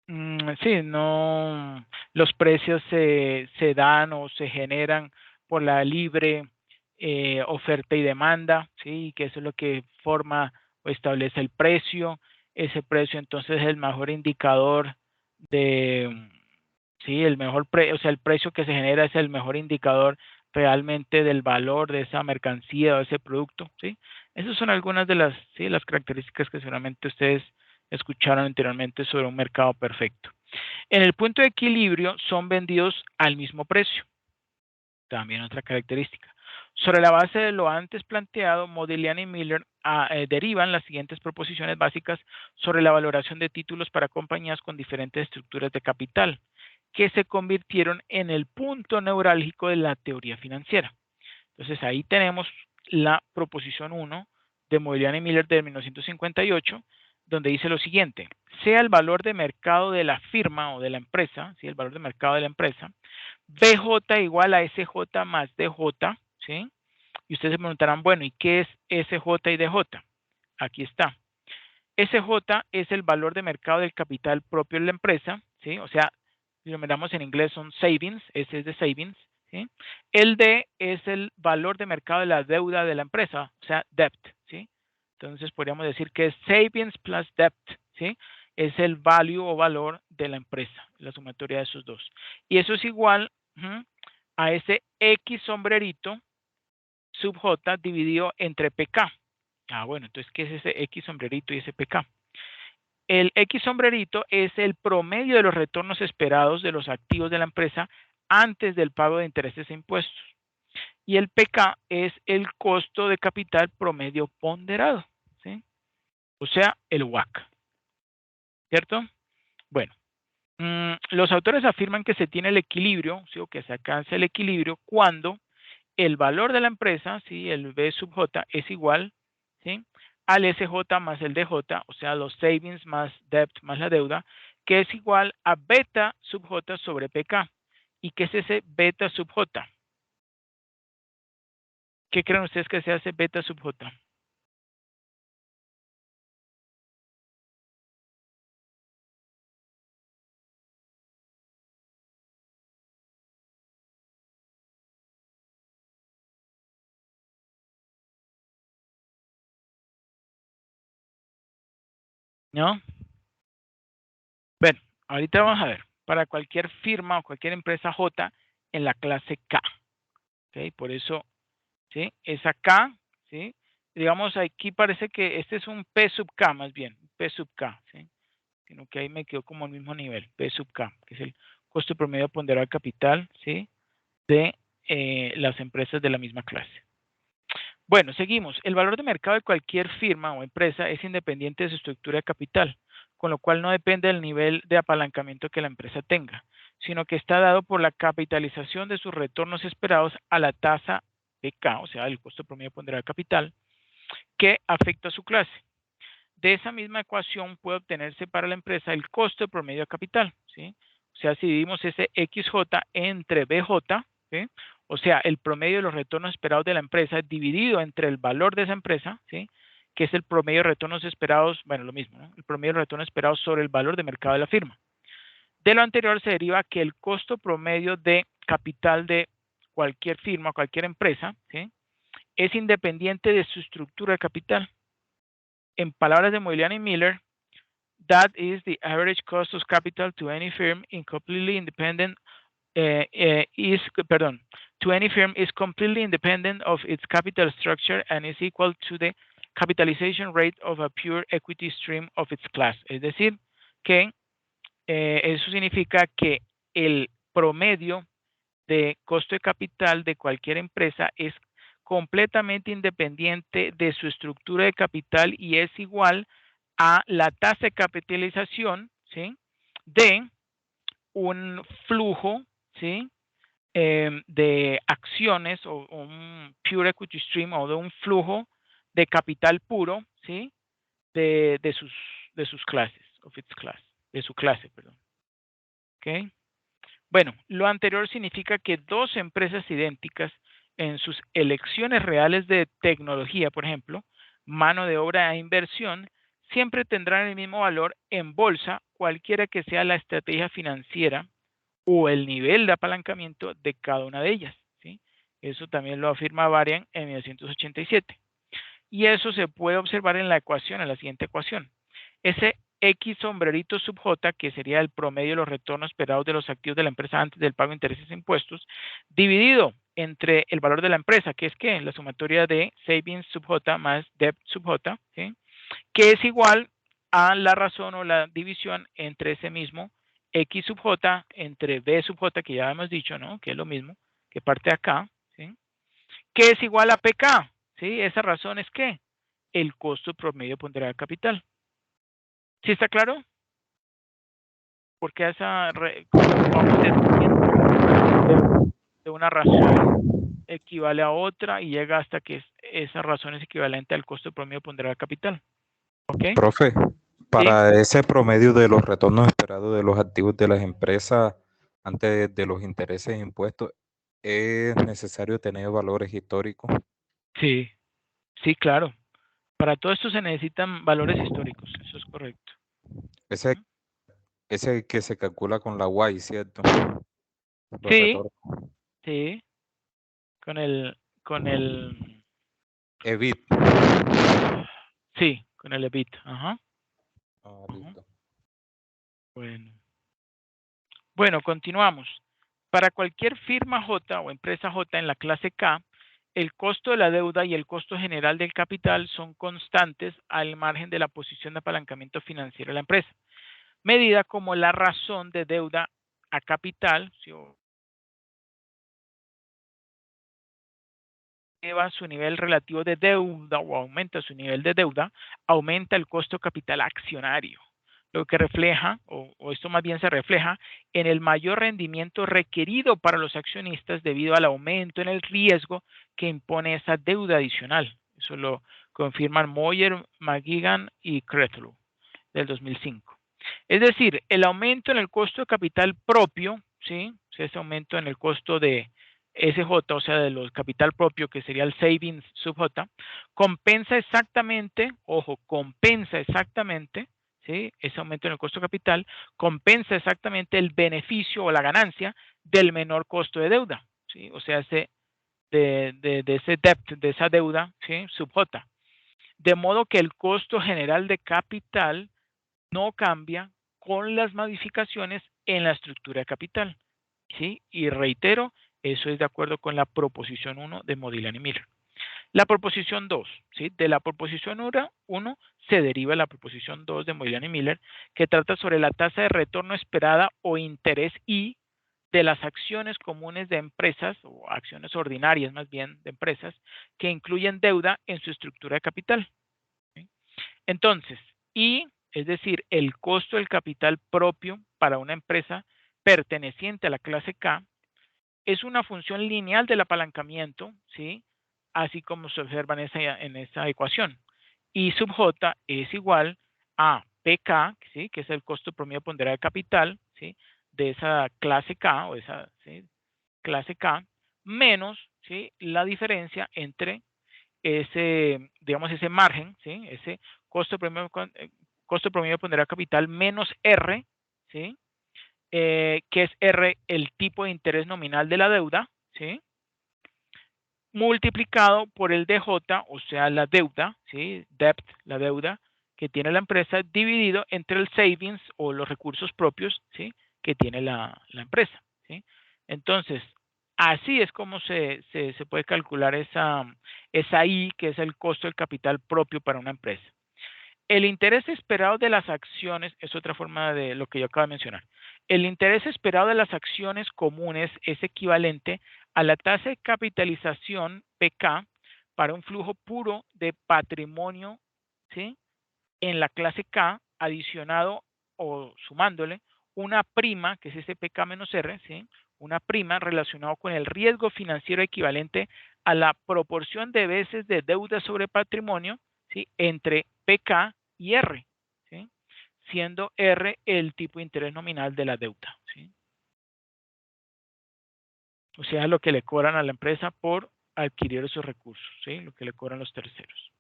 Sí, no, los precios se dan o se generan por la libre oferta y demanda, sí, que eso es lo que forma o establece el precio. Ese precio entonces es el mejor indicador de, sí, o sea, el precio que se genera es el mejor indicador realmente del valor de esa mercancía o ese producto, sí. Esas son algunas de las características que seguramente ustedes escucharon anteriormente sobre un mercado perfecto. En el punto de equilibrio son vendidos al mismo precio. También otra característica. Sobre la base de lo antes planteado, Modigliani y Miller derivan las siguientes proposiciones básicas sobre la valoración de títulos para compañías con diferentes estructuras de capital, que se convirtieron en el punto neurálgico de la teoría financiera. Entonces ahí tenemos la proposición 1 de Modigliani y Miller de 1958, donde dice lo siguiente: sea el valor de mercado de la firma o de la empresa, ¿sí? El valor de mercado de la empresa, BJ igual a SJ más DJ, ¿sí? Y ustedes se preguntarán, bueno, ¿y qué es SJ y DJ? Aquí está. SJ es el valor de mercado del capital propio de la empresa, ¿sí? O sea, si lo miramos en inglés son savings, ese es de savings, ¿sí? El D es el valor de mercado de la deuda de la empresa, o sea, debt, ¿sí? Entonces podríamos decir que es savings plus debt, ¿sí? Es el value o valor de la empresa, la sumatoria de esos dos. Y eso es igual a ese X sombrerito sub J dividido entre PK. Ah, bueno, entonces, ¿qué es ese X sombrerito y ese PK? El X sombrerito es el promedio de los retornos esperados de los activos de la empresa antes del pago de intereses e impuestos. Y el PK es el costo de capital promedio ponderado, ¿sí? O sea, el WACC, ¿cierto? Bueno, los autores afirman que se tiene el equilibrio, ¿sí? O que se alcanza el equilibrio cuando el valor de la empresa, ¿sí? El B sub J es igual, ¿sí? Al SJ más el DJ, o sea, los savings más debt más la deuda, que es igual a beta sub J sobre PK. ¿Y qué es ese beta sub J? ¿Qué creen ustedes que se hace beta sub J? ¿No? Bueno, ahorita vamos a ver. Para cualquier firma o cualquier empresa J en la clase K. ¿Ok? Por eso, ¿sí? Esa K, ¿sí? Digamos, aquí parece que este es un P sub K más bien, P sub K, ¿sí? Sino que ahí me quedó como al mismo nivel, P sub K, que es el costo promedio ponderado de capital, ¿sí? De las empresas de la misma clase. Bueno, seguimos. El valor de mercado de cualquier firma o empresa es independiente de su estructura de capital, con lo cual no depende del nivel de apalancamiento que la empresa tenga, sino que está dado por la capitalización de sus retornos esperados a la tasa PK, o sea, el costo promedio ponderado de capital, que afecta a su clase. De esa misma ecuación puede obtenerse para la empresa el costo promedio de capital, ¿sí? O sea, si dividimos ese XJ entre BJ, ¿sí? O sea, el promedio de los retornos esperados de la empresa dividido entre el valor de esa empresa, ¿sí? que es el promedio de retornos esperados, bueno, lo mismo, ¿no? El promedio de retornos esperados sobre el valor de mercado de la firma. De lo anterior se deriva que el costo promedio de capital de cualquier firma, cualquier empresa, ¿sí?, es independiente de su estructura de capital. En palabras de Moynihan y Miller, that is the average cost of capital to any firm is completely independent to any firm is completely independent of its capital structure and is equal to the capitalization rate of a pure equity stream of its class. Es decir, que eso significa que el promedio de costo de capital de cualquier empresa es completamente independiente de su estructura de capital y es igual a la tasa de capitalización, ¿sí?, de un flujo, ¿sí?, de acciones o un pure equity stream o de un flujo de capital puro, ¿sí?, de sus clases, de su clase, perdón. ¿Ok? Bueno, lo anterior significa que dos empresas idénticas en sus elecciones reales de tecnología, por ejemplo, mano de obra e inversión, siempre tendrán el mismo valor en bolsa, cualquiera que sea la estrategia financiera o el nivel de apalancamiento de cada una de ellas, ¿sí? Eso también lo afirma Varian en 1987. Y eso se puede observar en la ecuación, en la siguiente ecuación. Ese X sombrerito sub J, que sería el promedio de los retornos esperados de los activos de la empresa antes del pago de intereses e impuestos, dividido entre el valor de la empresa, que es ¿qué? La sumatoria de savings sub J más debt sub J, ¿sí?, que es igual a la razón o la división entre ese mismo X sub J entre B sub J, que ya hemos dicho, ¿no?, que es lo mismo, que parte de acá, ¿sí?, que es igual a PK, ¿sí? Esa razón es ¿qué? El costo promedio ponderado de capital. ¿Sí está claro? Porque vamos de una razón equivale a otra y llega hasta que esa razón es equivalente al costo promedio ponderado de capital. ¿Ok? Profe, para ese promedio de los retornos esperados de los activos de las empresas antes de los intereses e impuestos, ¿es necesario tener valores históricos? Sí, sí, claro. Para todo esto se necesitan valores históricos, eso es correcto. Ese, ese que se calcula con la Y, ¿cierto? Los Sí, retornos. sí, con el, EBIT. sí, con el EBIT, ajá. Ah, Ajá. listo. Bueno, continuamos. Para cualquier firma J o empresa J en la clase K, el costo de la deuda y el costo general del capital son constantes al margen de la posición de apalancamiento financiero de la empresa, medida como la razón de deuda a capital, si eleva su nivel relativo de deuda o aumenta su nivel de deuda, aumenta el costo capital accionario, lo que refleja, o esto más bien se refleja, en el mayor rendimiento requerido para los accionistas debido al aumento en el riesgo que impone esa deuda adicional. Eso lo confirman Moyer, McGuigan y Kretzlow del 2005. Es decir, el aumento en el costo de capital propio, ¿sí? O sea, ese aumento en el costo de SJ, o sea, de los capital propio, que sería el savings sub J, compensa exactamente, ojo, compensa exactamente, ¿sí?, ese aumento en el costo de capital, compensa exactamente el beneficio o la ganancia del menor costo de deuda, ¿sí? O sea, de ese debt, de esa deuda, ¿sí?, sub J. De modo que el costo general de capital no cambia con las modificaciones en la estructura de capital, ¿sí? Y reitero, eso es de acuerdo con la proposición 1 de Modigliani y Miller. La proposición 2, ¿sí? De la proposición 1 se deriva la proposición 2 de Modigliani y Miller, que trata sobre la tasa de retorno esperada o interés I de las acciones comunes de empresas, o acciones ordinarias más bien de empresas, que incluyen deuda en su estructura de capital, ¿sí? Entonces, I, es decir, el costo del capital propio para una empresa perteneciente a la clase K, es una función lineal del apalancamiento, ¿sí?, así como se observa en esa ecuación. Y sub J es igual a PK, ¿sí?, que es el costo promedio ponderado de capital, ¿sí?, de esa clase K o esa, ¿sí?, clase K, menos, ¿sí?, la diferencia entre digamos, ese margen, ¿sí? Ese costo promedio ponderado de capital menos R, ¿sí? Que es R, el tipo de interés nominal de la deuda, ¿sí? Multiplicado por el DJ, o sea, la deuda, ¿sí? Debt, la deuda que tiene la empresa, dividido entre el savings o los recursos propios, ¿sí? Que tiene la empresa, ¿sí? Entonces, así es como se puede calcular esa I, que es el costo del capital propio para una empresa. El interés esperado de las acciones es otra forma de lo que yo acabo de mencionar. El interés esperado de las acciones comunes es equivalente a la tasa de capitalización PK para un flujo puro de patrimonio, ¿sí? En la clase K, adicionado o sumándole una prima, que es ese PK menos R, ¿sí? Una prima relacionada con el riesgo financiero equivalente a la proporción de veces de deuda sobre patrimonio, ¿sí? Entre PK y R, ¿sí? Siendo R el tipo de interés nominal de la deuda, ¿sí? O sea, lo que le cobran a la empresa por adquirir esos recursos, ¿sí? Lo que le cobran los terceros.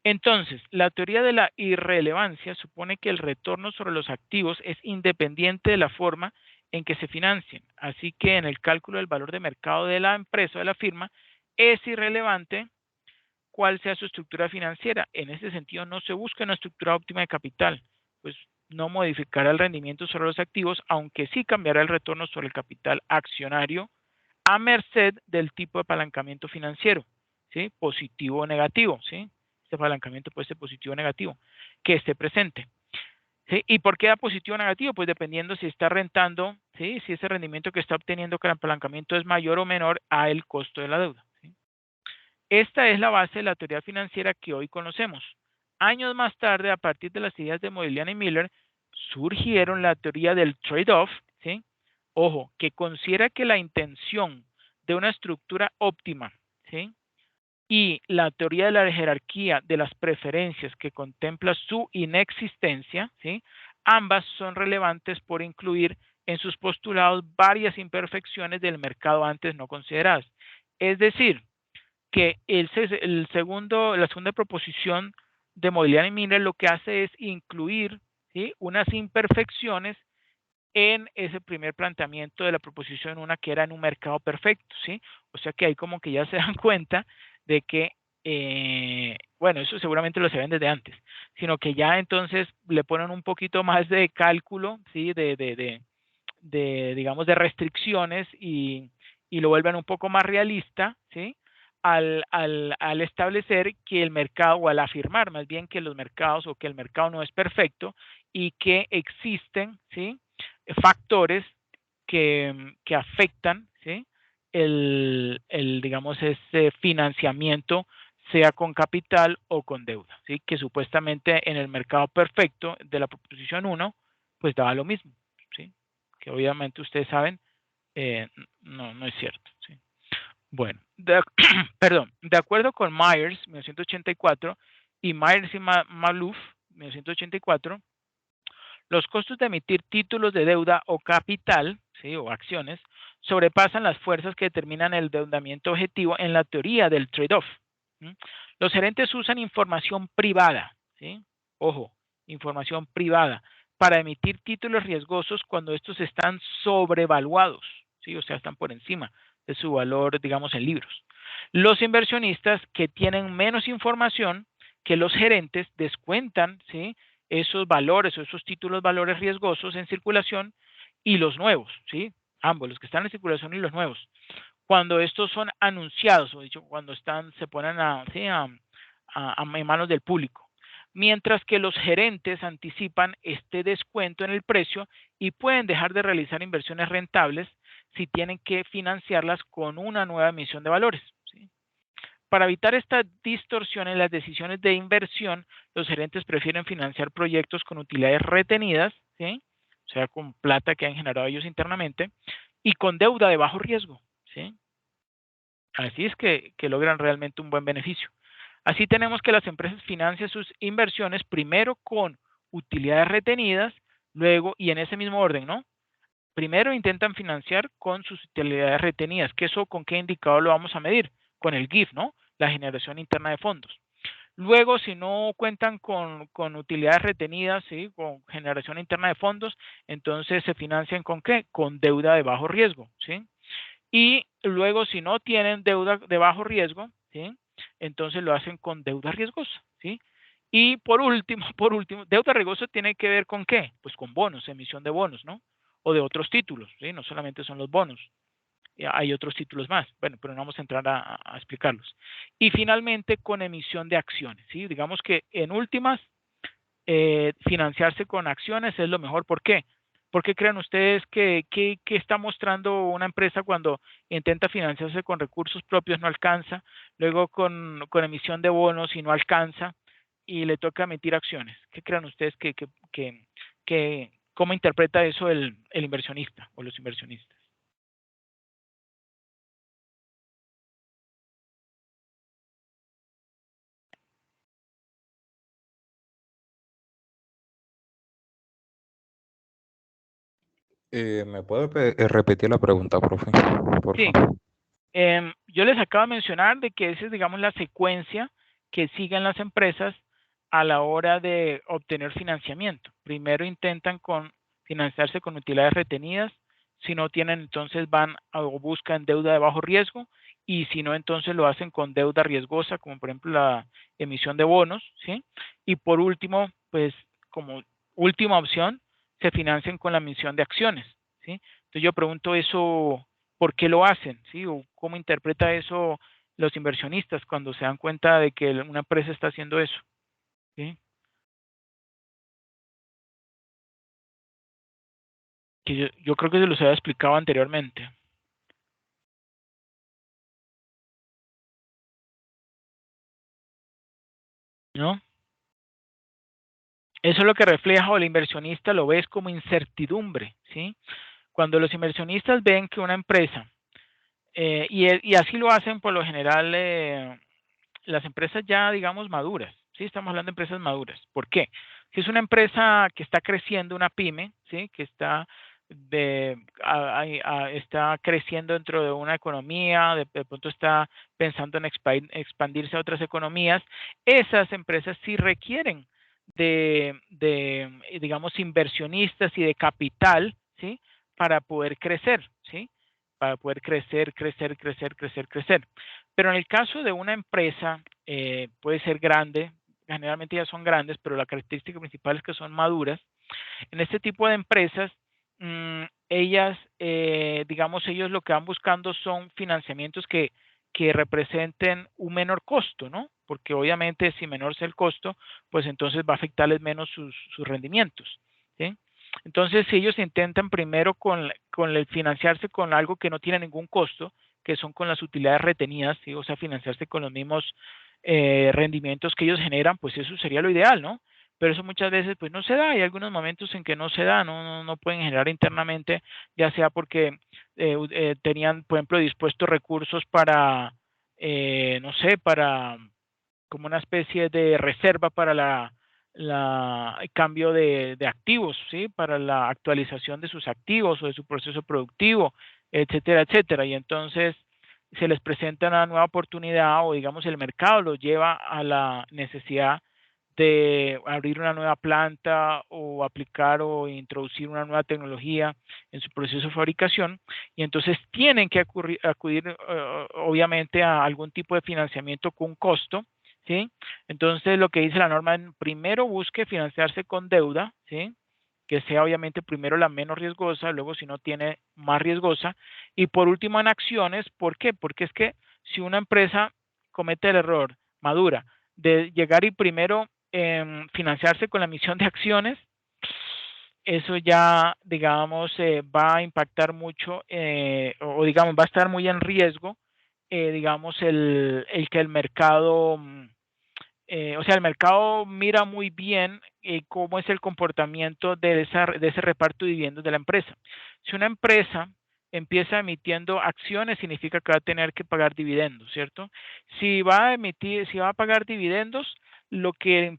Entonces, la teoría de la irrelevancia supone que el retorno sobre los activos es independiente de la forma en que se financien. Así que en el cálculo del valor de mercado de la empresa o de la firma es irrelevante cuál sea su estructura financiera. En ese sentido, no se busca una estructura óptima de capital, pues no modificará el rendimiento sobre los activos, aunque sí cambiará el retorno sobre el capital accionario a merced del tipo de apalancamiento financiero, ¿sí? Positivo o negativo, ¿sí? Este apalancamiento puede ser positivo o negativo, que esté presente. ¿Sí? ¿Y por qué da positivo o negativo? Pues dependiendo si está rentando, ¿sí? Si ese rendimiento que está obteniendo con el apalancamiento es mayor o menor a el costo de la deuda, ¿sí? Esta es la base de la teoría financiera que hoy conocemos. Años más tarde, a partir de las ideas de Modigliani y Miller, surgieron la teoría del trade-off, ¿sí? Ojo, que considera que la intención de una estructura óptima, ¿sí? Y la teoría de la jerarquía de las preferencias que contempla su inexistencia, ¿sí? Ambas son relevantes por incluir en sus postulados varias imperfecciones del mercado antes no consideradas. Es decir, que la segunda proposición de Modigliani y Miller lo que hace es incluir, ¿sí? Unas imperfecciones en ese primer planteamiento de la proposición una que era en un mercado perfecto, ¿sí? O sea que ahí como que ya se dan cuenta de que, bueno, eso seguramente lo saben desde antes, sino que ya entonces le ponen un poquito más de cálculo, ¿sí? Digamos, de restricciones y lo vuelven un poco más realista, ¿sí? Al establecer que el mercado, o al afirmar más bien que los mercados o que el mercado no es perfecto y que existen, ¿sí? Factores que afectan, ¿sí? Digamos, ese financiamiento, sea con capital o con deuda, ¿sí? Que supuestamente en el mercado perfecto de la proposición 1, pues daba lo mismo, ¿sí? Que obviamente ustedes saben, no es cierto, ¿sí? Bueno, perdón, de acuerdo con Myers, 1984, y Myers y Maloof, 1984, los costos de emitir títulos de deuda o capital, ¿sí? O acciones, sobrepasan las fuerzas que determinan el endeudamiento objetivo en la teoría del trade-off. Los gerentes usan información privada, ¿sí? Ojo, información privada, para emitir títulos riesgosos cuando estos están sobrevaluados, ¿sí? O sea, están por encima de su valor, digamos, en libros. Los inversionistas que tienen menos información que los gerentes descuentan, ¿sí? Esos valores o esos títulos valores riesgosos en circulación y los nuevos, ¿sí? Ambos, los que están en circulación y los nuevos. Cuando estos son anunciados, o dicho, cuando se ponen ¿sí? En manos del público. Mientras que los gerentes anticipan este descuento en el precio y pueden dejar de realizar inversiones rentables si tienen que financiarlas con una nueva emisión de valores, ¿sí? Para evitar esta distorsión en las decisiones de inversión, los gerentes prefieren financiar proyectos con utilidades retenidas, ¿sí? O sea, con plata que han generado ellos internamente, y con deuda de bajo riesgo, ¿sí? Así es que logran realmente un buen beneficio. Así tenemos que las empresas financian sus inversiones primero con utilidades retenidas, luego, y en ese mismo orden, ¿no? Primero intentan financiar con sus utilidades retenidas, que eso con qué indicador lo vamos a medir, con el GIF, ¿no? la generación interna de fondos. Luego, si no cuentan con utilidades retenidas, ¿sí? Con generación interna de fondos, entonces se financian ¿con qué? Con deuda de bajo riesgo, ¿sí? Y luego, si no tienen deuda de bajo riesgo, ¿sí? Entonces lo hacen con deuda riesgosa, ¿sí? Y por último, deuda riesgosa tiene que ver ¿con qué? Pues con bonos, emisión de bonos, ¿no? O de otros títulos, ¿sí? No solamente son los bonos. Hay otros títulos más, bueno, pero no vamos a entrar a explicarlos. Y finalmente con emisión de acciones, ¿sí? Digamos que en últimas, financiarse con acciones es lo mejor. ¿Por qué? ¿Por qué creen ustedes que está mostrando una empresa cuando intenta financiarse con recursos propios no alcanza, luego con emisión de bonos y no alcanza, y le toca emitir acciones? ¿Qué creen ustedes cómo interpreta eso el inversionista o los inversionistas? ¿Me puede repetir la pregunta, profe? Por Sí, favor. yo les acabo de mencionar de que esa es, digamos, la secuencia que siguen las empresas a la hora de obtener financiamiento. Primero intentan financiarse con utilidades retenidas. Si no tienen, entonces van o buscan deuda de bajo riesgo, y si no, entonces lo hacen con deuda riesgosa, como por ejemplo la emisión de bonos, ¿sí? Y por último, pues como última opción, se financian con la emisión de acciones, ¿sí? Entonces yo pregunto eso, ¿por qué lo hacen? ¿Sí? ¿O cómo interpreta eso los inversionistas cuando se dan cuenta de que una empresa está haciendo eso? ¿Sí? Que yo creo que se los había explicado anteriormente, ¿no? Eso es lo que refleja, o el inversionista lo ves como incertidumbre, ¿sí? Cuando los inversionistas ven que una empresa, y así lo hacen por lo general, las empresas ya, digamos, maduras, ¿sí? Estamos hablando de empresas maduras. ¿Por qué? Si es una empresa que está creciendo, una pyme, ¿sí? Que está creciendo dentro de una economía, de pronto está pensando en expandirse a otras economías, esas empresas sí requieren digamos, inversionistas y de capital, ¿sí? Para poder crecer, ¿sí? Para poder crecer, crecer, crecer, crecer, crecer. Pero en el caso de una empresa, puede ser grande, generalmente ya son grandes, pero la característica principal es que son maduras. En este tipo de empresas, ellas, digamos, ellos lo que van buscando son financiamientos que representen un menor costo, ¿no? Porque obviamente si menor es el costo, pues entonces va a afectarles menos sus rendimientos, ¿sí? Entonces, si ellos intentan primero con el financiarse con algo que no tiene ningún costo, que son con las utilidades retenidas, ¿sí? O sea, financiarse con los mismos rendimientos que ellos generan, pues eso sería lo ideal, ¿no? Pero eso muchas veces pues no se da. Hay algunos momentos en que no se da, no pueden generar internamente, ya sea porque tenían, por ejemplo, dispuestos recursos para, no sé, para como una especie de reserva para el cambio de activos, ¿sí? Para la actualización de sus activos o de su proceso productivo, etcétera, etcétera. Y entonces se les presenta una nueva oportunidad, o digamos el mercado los lleva a la necesidad de abrir una nueva planta o aplicar o introducir una nueva tecnología en su proceso de fabricación, y entonces tienen que acudir obviamente a algún tipo de financiamiento con costo, ¿sí? Entonces lo que dice la norma, primero busque financiarse con deuda, ¿sí? Que sea obviamente primero la menos riesgosa, luego si no tiene más riesgosa, y por último en acciones. ¿Por qué? Porque es que si una empresa comete el error madura de llegar y primero financiarse con la emisión de acciones, eso ya, digamos, va a impactar mucho, o digamos, va a estar muy en riesgo, digamos, el que el mercado, o sea, el mercado mira muy bien cómo es el comportamiento de ese reparto de dividendos de la empresa. Si una empresa empieza emitiendo acciones, significa que va a tener que pagar dividendos, ¿cierto? Si va a pagar dividendos, lo que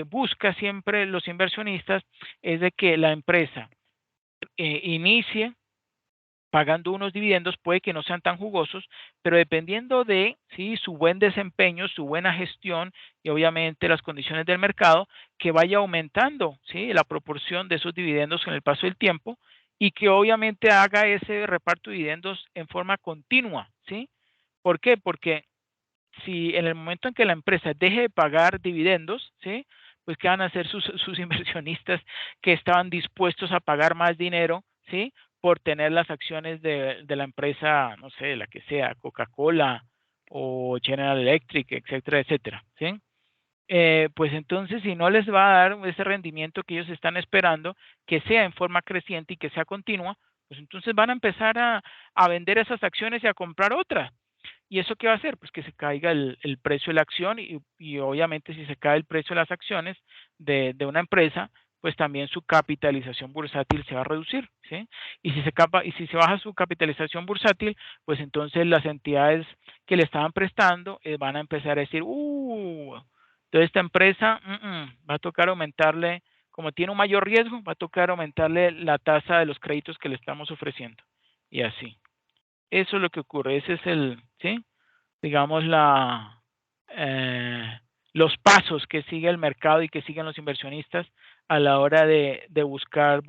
busca siempre los inversionistas es de que la empresa inicie, pagando unos dividendos, puede que no sean tan jugosos, pero dependiendo de ¿sí? su buen desempeño, su buena gestión y obviamente las condiciones del mercado, que vaya aumentando ¿sí? la proporción de esos dividendos con el paso del tiempo y que obviamente haga ese reparto de dividendos en forma continua. ¿Sí? ¿Por qué? Porque si en el momento en que la empresa deje de pagar dividendos, ¿sí? Pues ¿qué van a hacer sus inversionistas que estaban dispuestos a pagar más dinero, ¿sí? Por tener las acciones de la empresa, no sé, la que sea, Coca-Cola o General Electric, etcétera, etcétera, ¿sí? Pues entonces si no les va a dar ese rendimiento que ellos están esperando, que sea en forma creciente y que sea continua, pues entonces van a empezar a vender esas acciones y a comprar otras. ¿Y eso qué va a hacer? Pues que se caiga el precio de la acción y obviamente si se cae el precio de las acciones de una empresa, pues también su capitalización bursátil se va a reducir, ¿sí? Y si se baja su capitalización bursátil, pues entonces las entidades que le estaban prestando van a empezar a decir, entonces esta empresa va a tocar aumentarle, como tiene un mayor riesgo, va a tocar aumentarle la tasa de los créditos que le estamos ofreciendo. Y así. Eso es lo que ocurre. Ese es ¿sí? Digamos, eh, los pasos que sigue el mercado y que siguen los inversionistas a la hora de buscar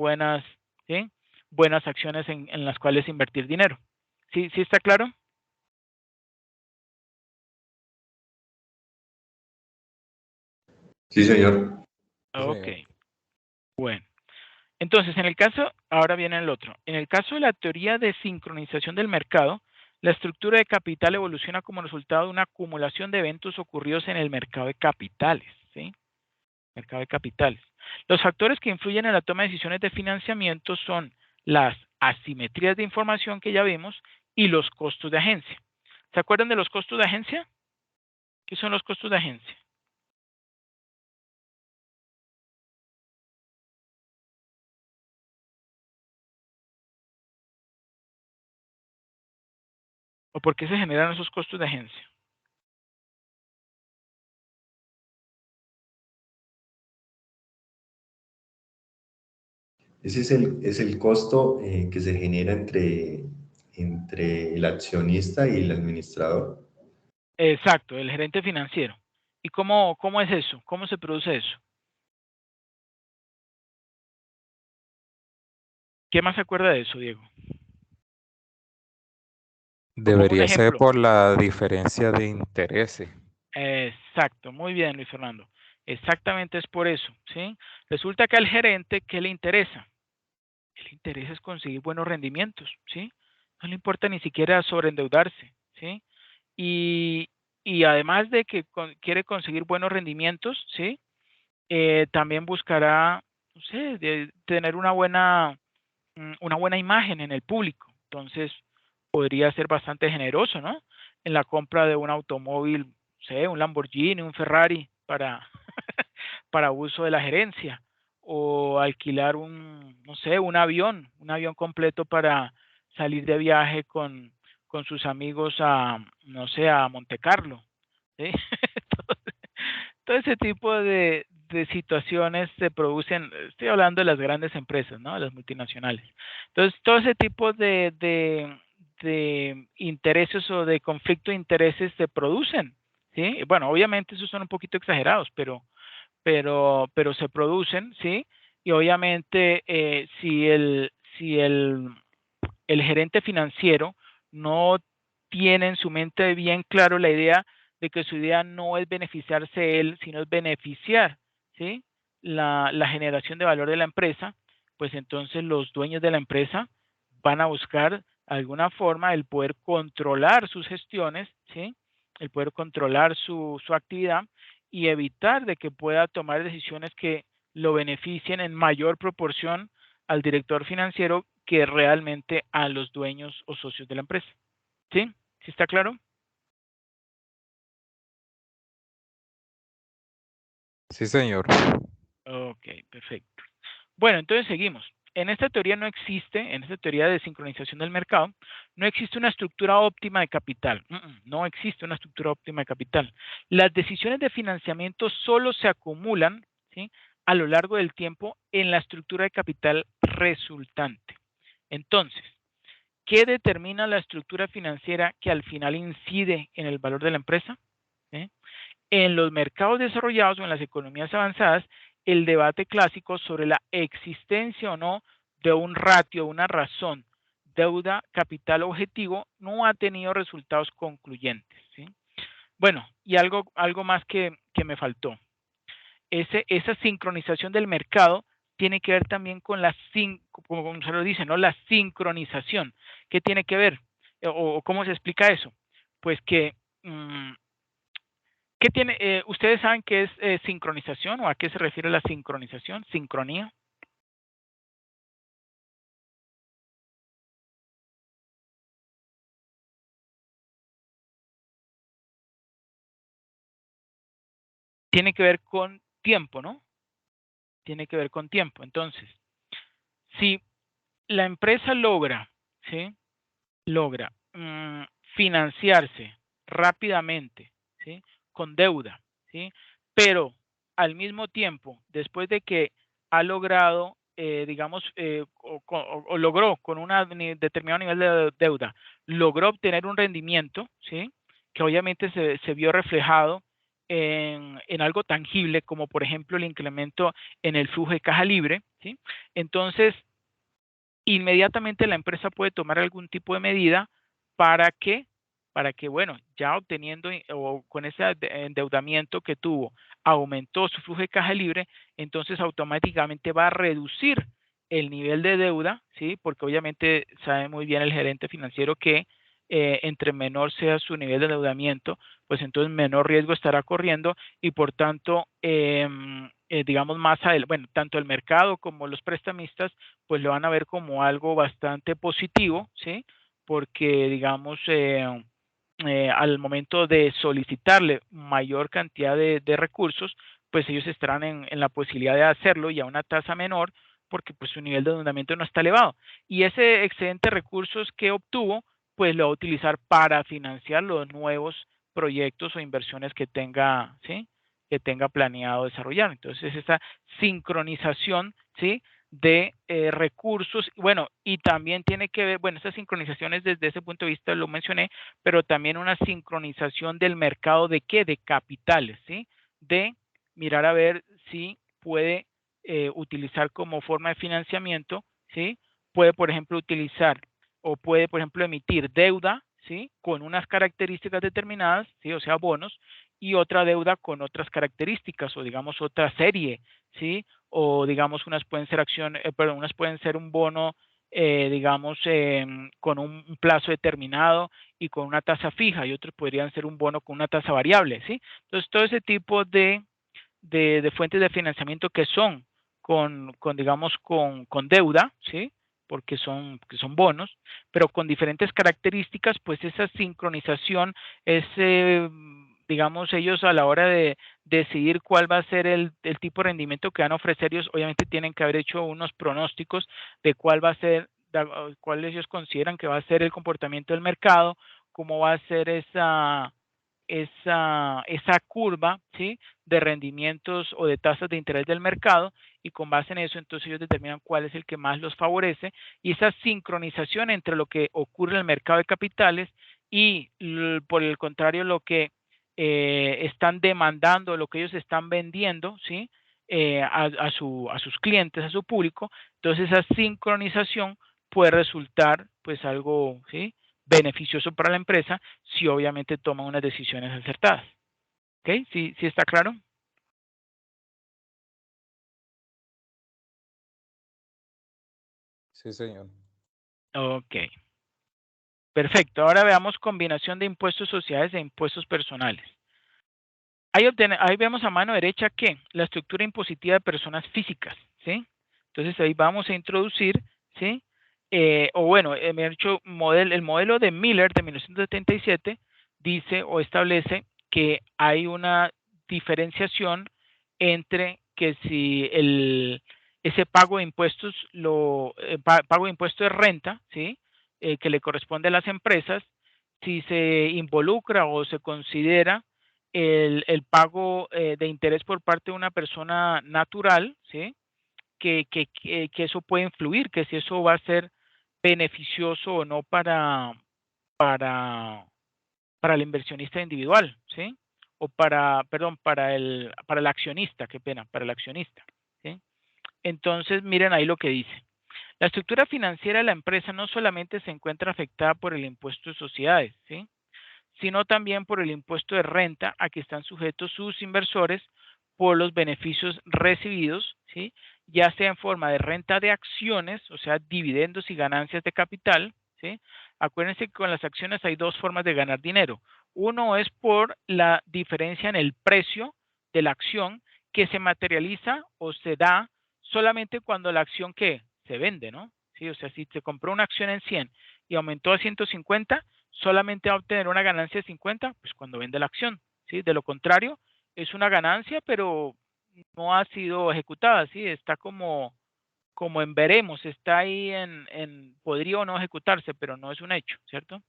¿sí? Buenas acciones en las cuales invertir dinero. ¿Sí, sí está claro? Sí, señor. Sí, Ok, señor. bueno. Entonces, ahora viene el otro. En el caso de la teoría de sincronización del mercado, la estructura de capital evoluciona como resultado de una acumulación de eventos ocurridos en el mercado de capitales, ¿sí? Mercado de capitales. Los factores que influyen en la toma de decisiones de financiamiento son las asimetrías de información que ya vimos y los costos de agencia. ¿Se acuerdan de los costos de agencia? ¿Qué son los costos de agencia? ¿O por qué se generan esos costos de agencia? Ese es el costo que se genera entre el accionista y el administrador. Exacto, el gerente financiero. ¿Y cómo es eso? ¿Cómo se produce eso? ¿Qué más se acuerda de eso, Diego? Como un Debería ser ejemplo. por la diferencia de intereses. Exacto, muy bien, Luis Fernando. Exactamente es por eso, ¿sí? Resulta que al gerente, ¿qué le interesa? ¿Qué le interesa es conseguir buenos rendimientos, ¿sí? No le importa ni siquiera sobreendeudarse, ¿sí? Y, y además de que quiere conseguir buenos rendimientos, ¿sí? También buscará, no sé, de tener una buena imagen en el público. Entonces, podría ser bastante generoso, ¿no? En la compra de un automóvil, no sé, un Lamborghini, un Ferrari para uso de la gerencia o alquilar no sé, un avión completo para salir de viaje con sus amigos no sé, a Monte Carlo, ¿sí? Todo ese tipo de situaciones se producen, estoy hablando de las grandes empresas, ¿no? Las multinacionales. Entonces, todo ese tipo de intereses o de conflicto de intereses se producen, ¿sí? Bueno, obviamente esos son un poquito exagerados, pero se producen, ¿sí? Y obviamente si el gerente financiero no tiene en su mente bien claro la idea de que su idea no es beneficiarse él, sino es beneficiar, ¿sí? La generación de valor de la empresa, pues entonces los dueños de la empresa van a buscar alguna forma el poder controlar sus gestiones, ¿sí? El poder controlar su actividad y evitar de que pueda tomar decisiones que lo beneficien en mayor proporción al director financiero que realmente a los dueños o socios de la empresa. ¿Sí? ¿Sí está claro? Sí, señor. Ok, perfecto. Bueno, entonces seguimos. En esta teoría no existe, en esta teoría de sincronización del mercado, no existe una estructura óptima de capital. No existe una estructura óptima de capital. Las decisiones de financiamiento solo se acumulan, ¿sí? A lo largo del tiempo en la estructura de capital resultante. Entonces, ¿qué determina la estructura financiera que al final incide en el valor de la empresa? ¿Sí? En los mercados desarrollados o en las economías avanzadas, el debate clásico sobre la existencia o no de un ratio, una razón, deuda, capital objetivo, no ha tenido resultados concluyentes. ¿Sí? Bueno, y algo más que me faltó. Esa sincronización del mercado tiene que ver también con como se lo dice, ¿no? La sincronización. ¿Qué tiene que ver? ¿O cómo se explica eso? Pues que ¿qué tiene? ¿Ustedes saben qué es sincronización o a qué se refiere la sincronización? Sincronía. Tiene que ver con tiempo, ¿no? Tiene que ver con tiempo. Entonces, si la empresa logra, ¿sí? Logra financiarse rápidamente, ¿sí? Con deuda, ¿sí? Pero al mismo tiempo, después de que ha logrado, digamos, o logró con un determinado nivel de deuda, logró obtener un rendimiento, ¿sí? Que obviamente se vio reflejado en algo tangible, como por ejemplo el incremento en el flujo de caja libre, ¿sí? Entonces, inmediatamente la empresa puede tomar algún tipo de medida para que, bueno, ya obteniendo o con ese endeudamiento que tuvo, aumentó su flujo de caja libre, entonces automáticamente va a reducir el nivel de deuda, ¿sí? Porque obviamente sabe muy bien el gerente financiero que entre menor sea su nivel de endeudamiento, pues entonces menor riesgo estará corriendo y por tanto, digamos más adelante, bueno, tanto el mercado como los prestamistas pues lo van a ver como algo bastante positivo, ¿sí? Porque, digamos, al momento de solicitarle mayor cantidad de recursos, pues ellos estarán en la posibilidad de hacerlo y a una tasa menor porque pues su nivel de endeudamiento no está elevado. Y ese excedente de recursos que obtuvo, pues lo va a utilizar para financiar los nuevos proyectos o inversiones que tenga, ¿sí? Que tenga planeado desarrollar. Entonces, esa sincronización, ¿sí? De recursos, bueno, y también tiene que ver, bueno, esas sincronizaciones desde ese punto de vista lo mencioné, pero también una sincronización del mercado de qué, de capitales, ¿sí? De mirar a ver si puede utilizar como forma de financiamiento, ¿sí? Puede, por ejemplo, utilizar o puede, por ejemplo, emitir deuda, ¿sí? Con unas características determinadas, ¿sí? O sea, bonos, y otra deuda con otras características o digamos otra serie, ¿sí? O digamos unas pueden ser perdón, unas pueden ser un bono, digamos, con un plazo determinado y con una tasa fija y otros podrían ser un bono con una tasa variable, ¿sí? Entonces, todo ese tipo de fuentes de financiamiento que son digamos, con deuda, ¿sí? Porque que son bonos, pero con diferentes características, pues esa sincronización es, digamos, ellos a la hora de decidir cuál va a ser el tipo de rendimiento que van a ofrecer, ellos obviamente tienen que haber hecho unos pronósticos de cuál va a ser, cuál ellos consideran que va a ser el comportamiento del mercado, cómo va a ser esa curva, ¿sí? De rendimientos o de tasas de interés del mercado y con base en eso entonces ellos determinan cuál es el que más los favorece y esa sincronización entre lo que ocurre en el mercado de capitales y por el contrario lo que están demandando, lo que ellos están vendiendo, ¿sí? A sus clientes, a su público, entonces esa sincronización puede resultar pues algo, ¿sí? Beneficioso para la empresa si obviamente toma unas decisiones acertadas. ¿Ok? ¿Sí está claro? Sí, señor. Ok. Perfecto. Ahora veamos combinación de impuestos sociales e impuestos personales. Ahí vemos a mano derecha que la estructura impositiva de personas físicas, ¿sí? Entonces ahí vamos a introducir, ¿sí? Me ha dicho, el modelo de Miller de 1977 dice o establece que hay una diferenciación entre que si ese pago de impuestos, pago de impuestos de renta, ¿sí? Que le corresponde a las empresas, si se involucra o se considera el pago de interés por parte de una persona natural, ¿sí? Que eso puede influir, que si eso va a ser beneficioso o no para el inversionista individual, ¿sí? O perdón, para el accionista, qué pena, para el accionista, ¿sí? Entonces, miren ahí lo que dice. La estructura financiera de la empresa no solamente se encuentra afectada por el impuesto de sociedades, ¿sí? Sino también por el impuesto de renta a que están sujetos sus inversores por los beneficios recibidos, ¿sí? Ya sea en forma de renta de acciones, o sea, dividendos y ganancias de capital, ¿sí? Acuérdense que con las acciones hay dos formas de ganar dinero. Uno es por la diferencia en el precio de la acción que se materializa o se da solamente cuando la acción que se vende, ¿no? Sí, o sea, si se compró una acción en 100 y aumentó a 150, solamente va a obtener una ganancia de 50, pues cuando vende la acción, ¿sí? De lo contrario, es una ganancia, pero no ha sido ejecutada, ¿sí? Está como en veremos, está ahí podría o no ejecutarse, pero no es un hecho, ¿cierto?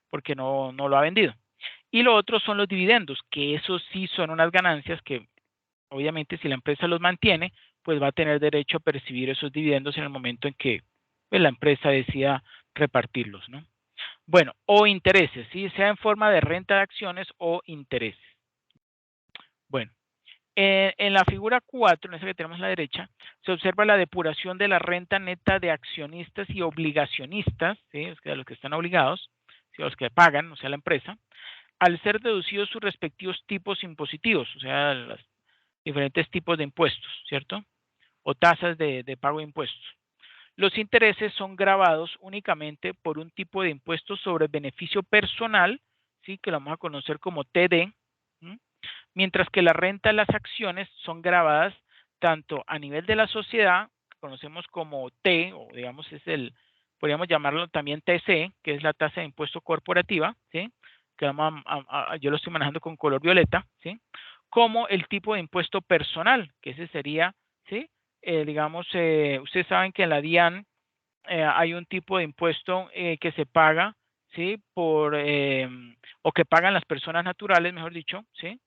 Porque no lo ha vendido. Y lo otro son los dividendos, que esos sí son unas ganancias que obviamente si la empresa los mantiene, pues va a tener derecho a percibir esos dividendos en el momento en que pues, la empresa decida repartirlos, ¿no? Bueno, o intereses, ¿sí? Sea en forma de renta de acciones o intereses. Bueno, en la figura 4, en esa que tenemos a la derecha, se observa la depuración de la renta neta de accionistas y obligacionistas, ¿sí? De los que están obligados, ¿sí? Los que pagan, o sea, la empresa, al ser deducidos sus respectivos tipos impositivos, o sea, los diferentes tipos de impuestos, ¿cierto? O tasas de pago de impuestos. Los intereses son grabados únicamente por un tipo de impuesto sobre el beneficio personal, ¿sí? Que lo vamos a conocer como TD, ¿sí? Mientras que la renta de las acciones son grabadas tanto a nivel de la sociedad, que conocemos como T, o digamos podríamos llamarlo también TC, que es la tasa de impuesto corporativa, ¿sí? Que yo lo estoy manejando con color violeta, ¿sí? Como el tipo de impuesto personal, que ese sería, ¿sí? Digamos, ustedes saben que en la DIAN hay un tipo de impuesto que se paga, ¿sí? O que pagan las personas naturales, mejor dicho, ¿sí?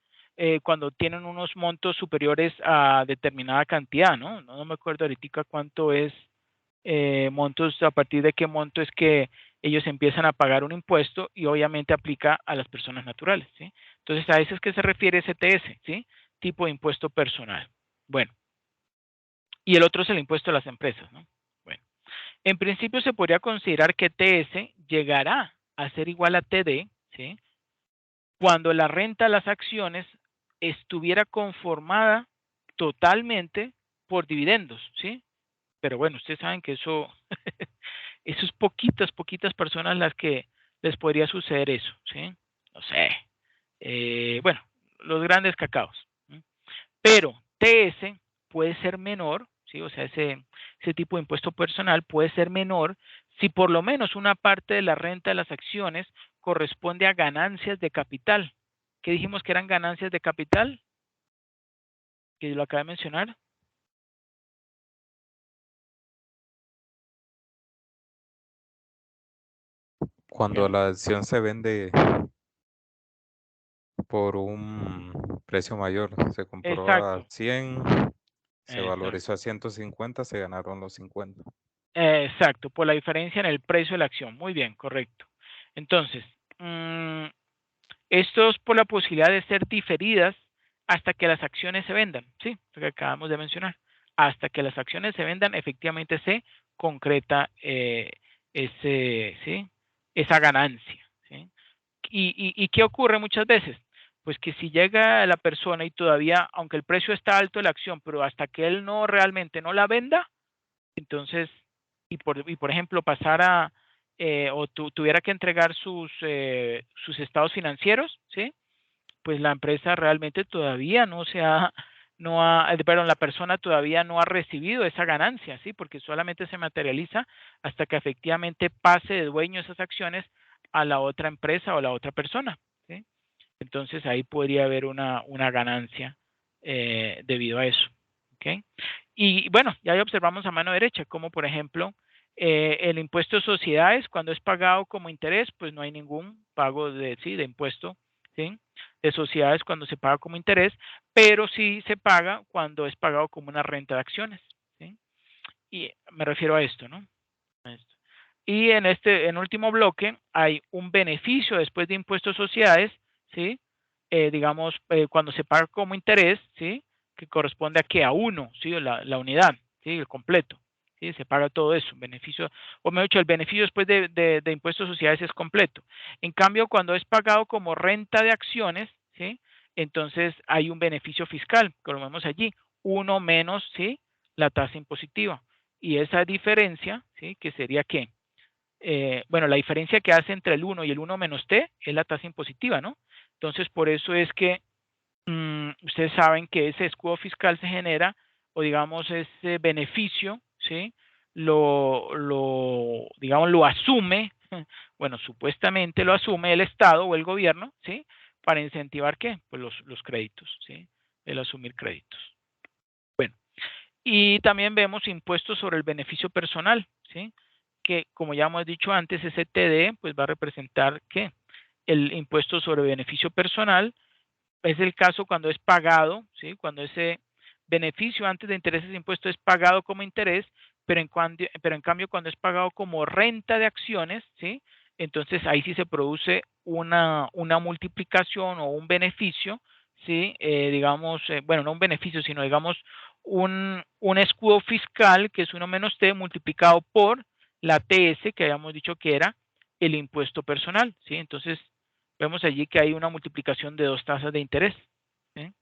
Cuando tienen unos montos superiores a determinada cantidad, ¿no? No me acuerdo ahorita cuánto es montos, a partir de qué monto es que ellos empiezan a pagar un impuesto y obviamente aplica a las personas naturales, ¿sí? Entonces a eso es que se refiere STS, ¿sí? Tipo de impuesto personal. Bueno, y el otro es el impuesto a las empresas, ¿no? Bueno, en principio se podría considerar que TS llegará a ser igual a TD, ¿sí? Cuando la renta a las acciones estuviera conformada totalmente por dividendos, ¿sí? Pero bueno, ustedes saben que eso es poquitas personas las que les podría suceder eso, ¿sí? No sé. Bueno, los grandes cacaos. ¿Sí? Pero TS puede ser menor, ¿sí? O sea, ese tipo de impuesto personal puede ser menor si por lo menos una parte de la renta de las acciones corresponde a ganancias de capital. ¿Qué dijimos que eran ganancias de capital? Que lo acabo de mencionar. Cuando la acción se vende por un precio mayor, se compró a Exacto, 100, se exacto. valorizó a 150, se ganaron los 50. Exacto, por la diferencia en el precio de la acción. Muy bien, correcto. Entonces, esto es por la posibilidad de ser diferidas hasta que las acciones se vendan. Sí, lo que acabamos de mencionar. Hasta que las acciones se vendan, efectivamente se concreta ¿sí? Esa ganancia. ¿Sí? ¿Y qué ocurre muchas veces? Pues que si llega la persona y todavía, aunque el precio está alto de la acción, pero hasta que él no realmente no la venda, entonces, por ejemplo, pasara o tuviera que entregar sus estados financieros, ¿sí? Pues la empresa realmente todavía perdón, la persona todavía no ha recibido esa ganancia, ¿sí? Porque solamente se materializa hasta que efectivamente pase de dueño esas acciones a la otra empresa o a la otra persona, ¿sí? Entonces ahí podría haber una ganancia debido a eso, ¿ok? Y bueno, ya observamos a mano derecha, como por ejemplo, el impuesto de sociedades, cuando es pagado como interés, pues no hay ningún pago de impuesto, ¿sí? De sociedades cuando se paga como interés, pero sí se paga cuando es pagado como una renta de acciones, ¿sí? Y me refiero a esto, ¿no? A esto. Y en último bloque hay un beneficio después de impuestos sociedades, ¿sí? Digamos, cuando se paga como interés, ¿sí? Que corresponde a que a uno, ¿sí? La unidad, ¿sí? El completo, ¿sí? Se paga todo eso, beneficio, o mejor dicho, el beneficio después de impuestos sociedades es completo. En cambio, cuando es pagado como renta de acciones, ¿sí? Entonces hay un beneficio fiscal, que lo vemos allí, uno menos, ¿sí? La tasa impositiva. Y esa diferencia, ¿sí? Que sería ¿qué? Bueno, la diferencia que hace entre el 1 y el 1 menos t es la tasa impositiva, ¿no? Entonces, por eso es que ustedes saben que ese escudo fiscal se genera, o digamos, ese beneficio, ¿sí? Digamos, lo asume, bueno, supuestamente lo asume el Estado o el gobierno, ¿sí? Para incentivar, ¿qué? Pues los créditos, ¿sí? El asumir créditos. Bueno, y también vemos impuestos sobre el beneficio personal, ¿sí? Que como ya hemos dicho antes, ese TD pues va a representar ¿qué? El impuesto sobre beneficio personal. Es el caso cuando es pagado, ¿sí? Cuando ese beneficio antes de intereses de impuesto es pagado como interés, pero en cambio cuando es pagado como renta de acciones, ¿sí? Entonces ahí sí se produce una multiplicación o un beneficio, ¿sí? Digamos, bueno, no un beneficio, sino digamos un escudo fiscal que es 1 menos T multiplicado por la TS que habíamos dicho que era el impuesto personal, ¿sí? Entonces vemos allí que hay una multiplicación de 2 tasas de interés, ¿sí?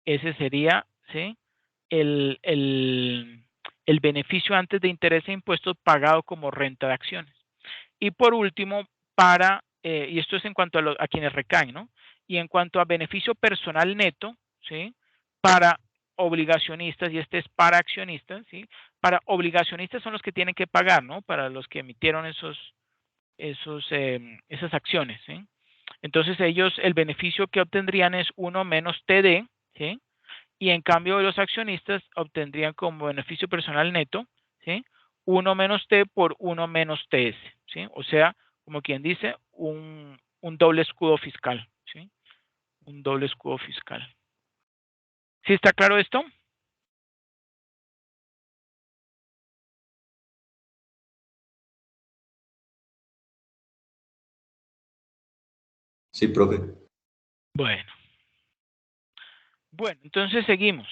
Ese sería, ¿sí? El, el, el beneficio antes de interés e impuestos pagado como renta de acciones. Y por último, y esto es en cuanto a quienes recaen, ¿no? Y en cuanto a beneficio personal neto, ¿sí? Para obligacionistas, y este es para accionistas, ¿sí? Para obligacionistas son los que tienen que pagar, ¿no? Para los que emitieron esas acciones, ¿sí? Entonces ellos, el beneficio que obtendrían es 1 menos TD, ¿sí? Y en cambio los accionistas obtendrían como beneficio personal neto, ¿sí? 1 menos T por 1 menos TS, ¿sí? O sea, como quien dice, un doble escudo fiscal, ¿sí? Un doble escudo fiscal. ¿Sí está claro esto? Sí, profe. Bueno. Bueno, entonces seguimos.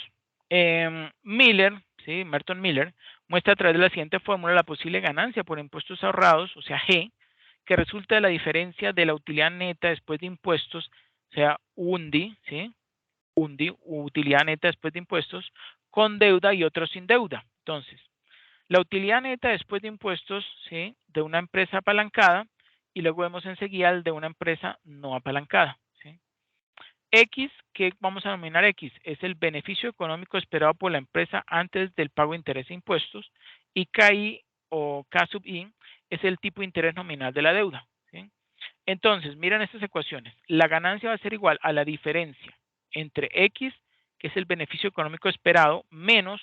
Miller, ¿sí? Merton Miller, muestra a través de la siguiente fórmula la posible ganancia por impuestos ahorrados, o sea, G, que resulta de la diferencia de la utilidad neta después de impuestos, o sea, UNDI, ¿sí? UNDI, utilidad neta después de impuestos, con deuda y otros sin deuda. Entonces, la utilidad neta después de impuestos, ¿sí? De una empresa apalancada, y luego vemos enseguida el de una empresa no apalancada, ¿sí? X, ¿qué vamos a denominar X? Es el beneficio económico esperado por la empresa antes del pago de interés e impuestos. Y KI o K sub I es el tipo de interés nominal de la deuda, ¿sí? Entonces, miren estas ecuaciones. La ganancia va a ser igual a la diferencia entre X, que es el beneficio económico esperado, menos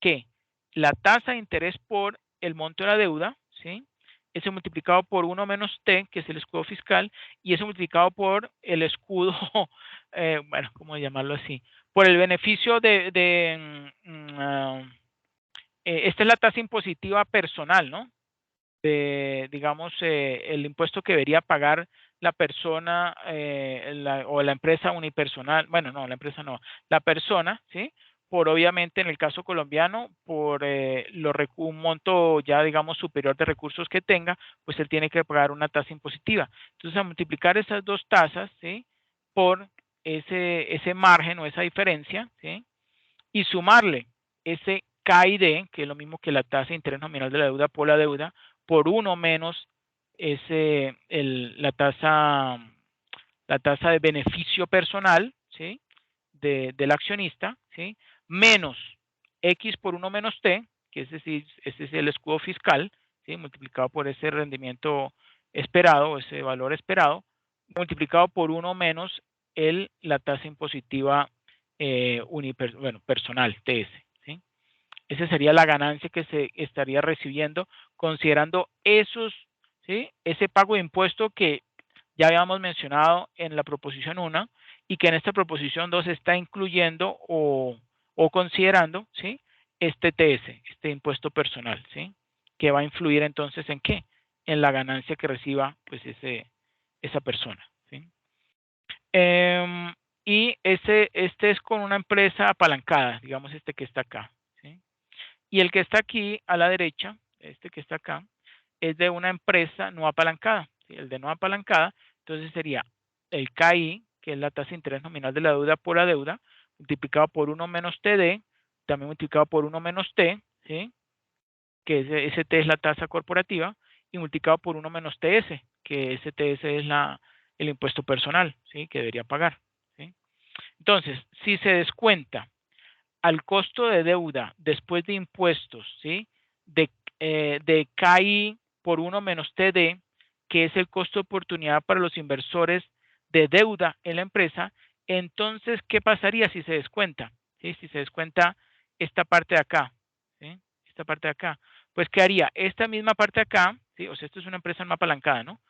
que la tasa de interés por el monto de la deuda, ¿sí? Eso multiplicado por 1 menos T, que es el escudo fiscal, y eso multiplicado por el escudo, bueno, ¿cómo llamarlo así? Por el beneficio esta es la tasa impositiva personal, ¿no? Digamos, el impuesto que debería pagar la persona o la empresa unipersonal, bueno, no, la empresa no, la persona, ¿sí? Por obviamente en el caso colombiano, por un monto ya digamos superior de recursos que tenga, pues él tiene que pagar una tasa impositiva. Entonces, a multiplicar esas dos tasas, ¿sí? Por ese margen o esa diferencia, ¿sí? Y sumarle ese KID, que es lo mismo que la tasa de interés nominal de la deuda por la deuda, por 1 menos la tasa de beneficio personal, ¿sí? Del accionista, ¿sí? Menos X por 1 menos T, que es decir, ese es el escudo fiscal, ¿sí? Multiplicado por ese rendimiento esperado, ese valor esperado, multiplicado por 1 menos la tasa impositiva personal, TS, ¿sí? Esa sería la ganancia que se estaría recibiendo considerando ¿sí? Ese pago de impuesto que ya habíamos mencionado en la proposición 1 y que en esta proposición 2 está incluyendo o considerando, ¿sí? Este TS, este impuesto personal, ¿sí? que va a influir entonces ¿en qué? En la ganancia que reciba pues esa persona, ¿sí? Y este es con una empresa apalancada, digamos este que está acá, ¿sí? Y el que está aquí a la derecha, este que está acá, es de una empresa no apalancada, ¿sí? El de no apalancada, entonces sería el KI, que es la tasa de interés nominal de la deuda por la deuda, multiplicado por 1 menos TD, también multiplicado por 1 menos T, ¿sí? Que ese T es la tasa corporativa, y multiplicado por 1 menos TS, que ese TS es el impuesto personal, ¿sí? Que debería pagar, ¿sí? Entonces, si se descuenta al costo de deuda después de impuestos, ¿sí? De KI por 1 menos TD, que es el costo de oportunidad para los inversores de deuda en la empresa, entonces, ¿qué pasaría si se descuenta? ¿Sí? Si se descuenta esta parte de acá, ¿sí? Esta parte de acá. Pues, ¿qué haría? Esta misma parte de acá, ¿sí? O sea, esto es una empresa no apalancada, ¿no?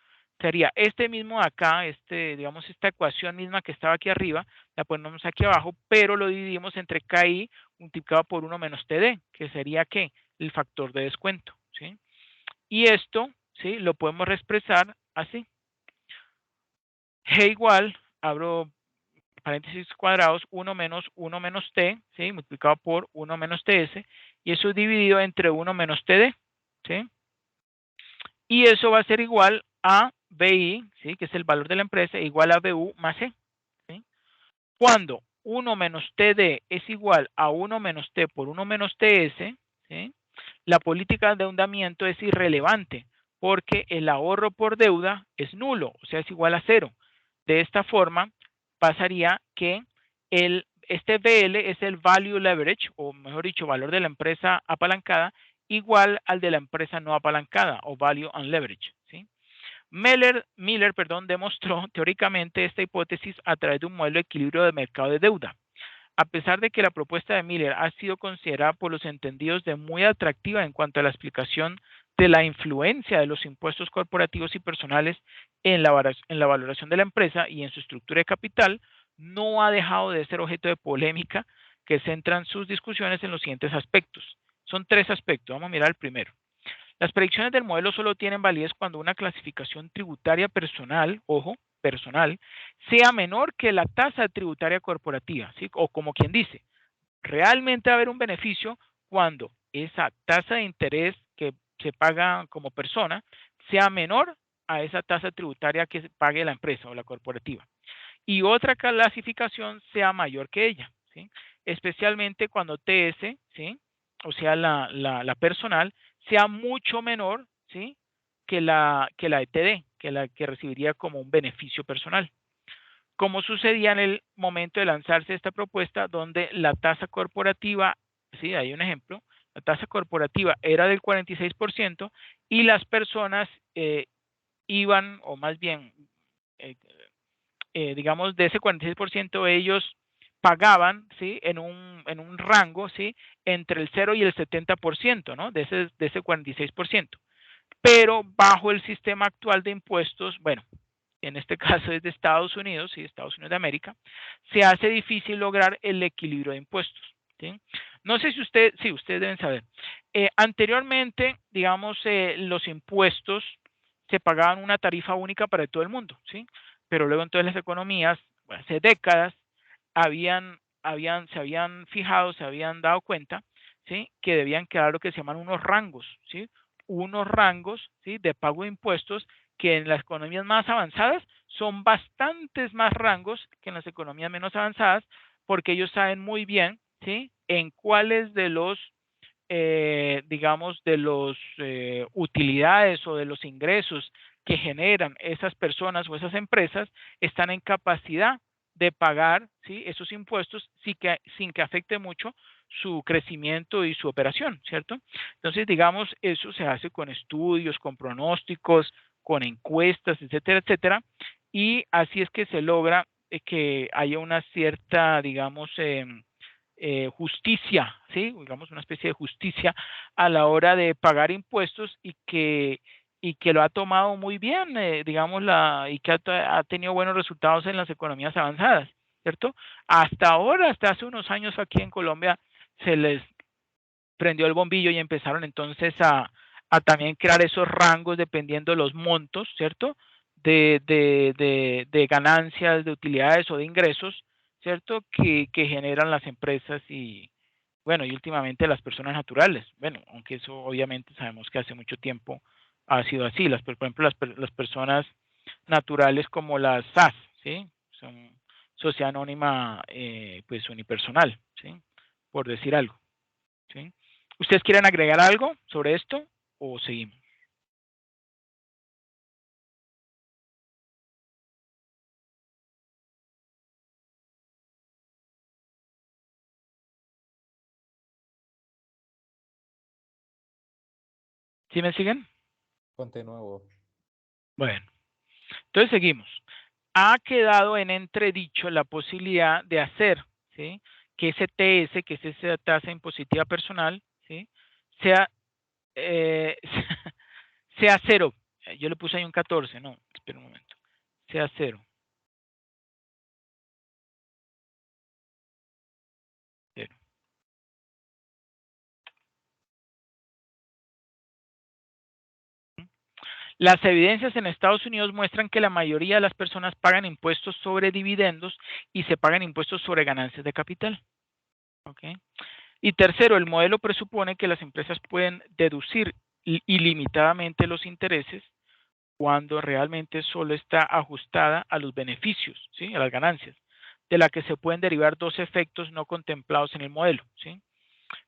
Sería este mismo de acá, digamos, esta ecuación misma que estaba aquí arriba, la ponemos aquí abajo, pero lo dividimos entre KI multiplicado por 1 menos TD, que sería ¿qué? El factor de descuento, ¿sí? Y esto, ¿sí? Lo podemos expresar así. G igual, abro paréntesis cuadrados, 1 menos T, ¿sí? Multiplicado por 1 menos TS, y eso es dividido entre 1 menos TD, ¿sí? Y eso va a ser igual a BI, ¿sí? Que es el valor de la empresa, igual a BU más C, ¿sí? Cuando 1 menos TD es igual a 1 menos T por 1 menos TS, ¿sí? La política de endeudamiento es irrelevante porque el ahorro por deuda es nulo, o sea, es igual a 0. De esta forma, pasaría que este BL es el value leverage, o mejor dicho, valor de la empresa apalancada, igual al de la empresa no apalancada, o value unleveraged, ¿sí? Miller, demostró teóricamente esta hipótesis a través de un modelo de equilibrio de mercado de deuda. A pesar de que la propuesta de Miller ha sido considerada por los entendidos de muy atractiva en cuanto a la explicación de la influencia de los impuestos corporativos y personales en la valoración de la empresa y en su estructura de capital, no ha dejado de ser objeto de polémica que centran sus discusiones en los siguientes aspectos. Son 3 aspectos. Vamos a mirar el primero. Las predicciones del modelo solo tienen validez cuando una clasificación tributaria personal, ojo, personal, sea menor que la tasa tributaria corporativa, ¿sí? O como quien dice, realmente va a haber un beneficio cuando esa tasa de interés que se paga como persona sea menor a esa tasa tributaria que pague la empresa o la corporativa. Y otra clasificación sea mayor que ella, ¿sí? Especialmente cuando TS, ¿sí? O sea, la personal, sea mucho menor, ¿sí? Que la ETD, que la que recibiría como un beneficio personal. Como sucedía en el momento de lanzarse esta propuesta, donde la tasa corporativa, sí, hay un ejemplo, la tasa corporativa era del 46% y las personas iban, o más bien, digamos, de ese 46% ellos pagaban, ¿sí? En un rango, ¿sí? Entre el 0 y el 70%, ¿no? De ese 46%. Pero bajo el sistema actual de impuestos, bueno, en este caso es de Estados Unidos, ¿sí? Estados Unidos de América, se hace difícil lograr el equilibrio de impuestos, ¿sí? No sé si ustedes deben saber. Anteriormente, digamos, los impuestos se pagaban una tarifa única para todo el mundo, ¿sí? Pero luego entonces las economías, bueno, hace décadas, se habían fijado, se habían dado cuenta, ¿sí? Que debían quedar lo que se llaman unos rangos, ¿sí? Unos rangos, ¿sí? De pago de impuestos que en las economías más avanzadas son bastantes más rangos que en las economías menos avanzadas, porque ellos saben muy bien, ¿sí? En cuáles de los, digamos, de los utilidades o de los ingresos que generan esas personas o esas empresas están en capacidad de pagar, ¿sí? Esos impuestos sin que afecte mucho su crecimiento y su operación, ¿cierto? Entonces, digamos, eso se hace con estudios, con pronósticos, con encuestas, etcétera, etcétera, y así es que se logra que haya una cierta, digamos, justicia, ¿sí? Digamos, una especie de justicia a la hora de pagar impuestos y que lo ha tomado muy bien, digamos, y que ha tenido buenos resultados en las economías avanzadas, ¿cierto? Hasta ahora, hasta hace unos años aquí en Colombia, se les prendió el bombillo y empezaron entonces a a también crear esos rangos dependiendo de los montos, ¿cierto? De ganancias, de utilidades o de ingresos, ¿cierto? Que generan las empresas y, bueno, y últimamente las personas naturales. Bueno, aunque eso obviamente sabemos que hace mucho tiempo ha sido así. Por ejemplo, las personas naturales como las SAS, ¿sí? Son sociedad anónima, pues unipersonal, ¿sí? Por decir algo, ¿sí? ¿Ustedes quieren agregar algo sobre esto o seguimos? ¿Sí me siguen? Continuo. Bueno, entonces seguimos. Ha quedado en entredicho la posibilidad de hacer, ¿sí? Que ese TS, que es esa tasa impositiva personal, ¿sí? Sea, eh, sea cero. Yo le puse ahí un 14, no, espera un momento. Sea cero. Cero. Las evidencias en Estados Unidos muestran que la mayoría de las personas pagan impuestos sobre dividendos y se pagan impuestos sobre ganancias de capital. ¿Okay? Y tercero, el modelo presupone que las empresas pueden deducir ilimitadamente los intereses cuando realmente solo está ajustada a los beneficios, ¿sí? A las ganancias, de la que se pueden derivar dos efectos no contemplados en el modelo, ¿sí?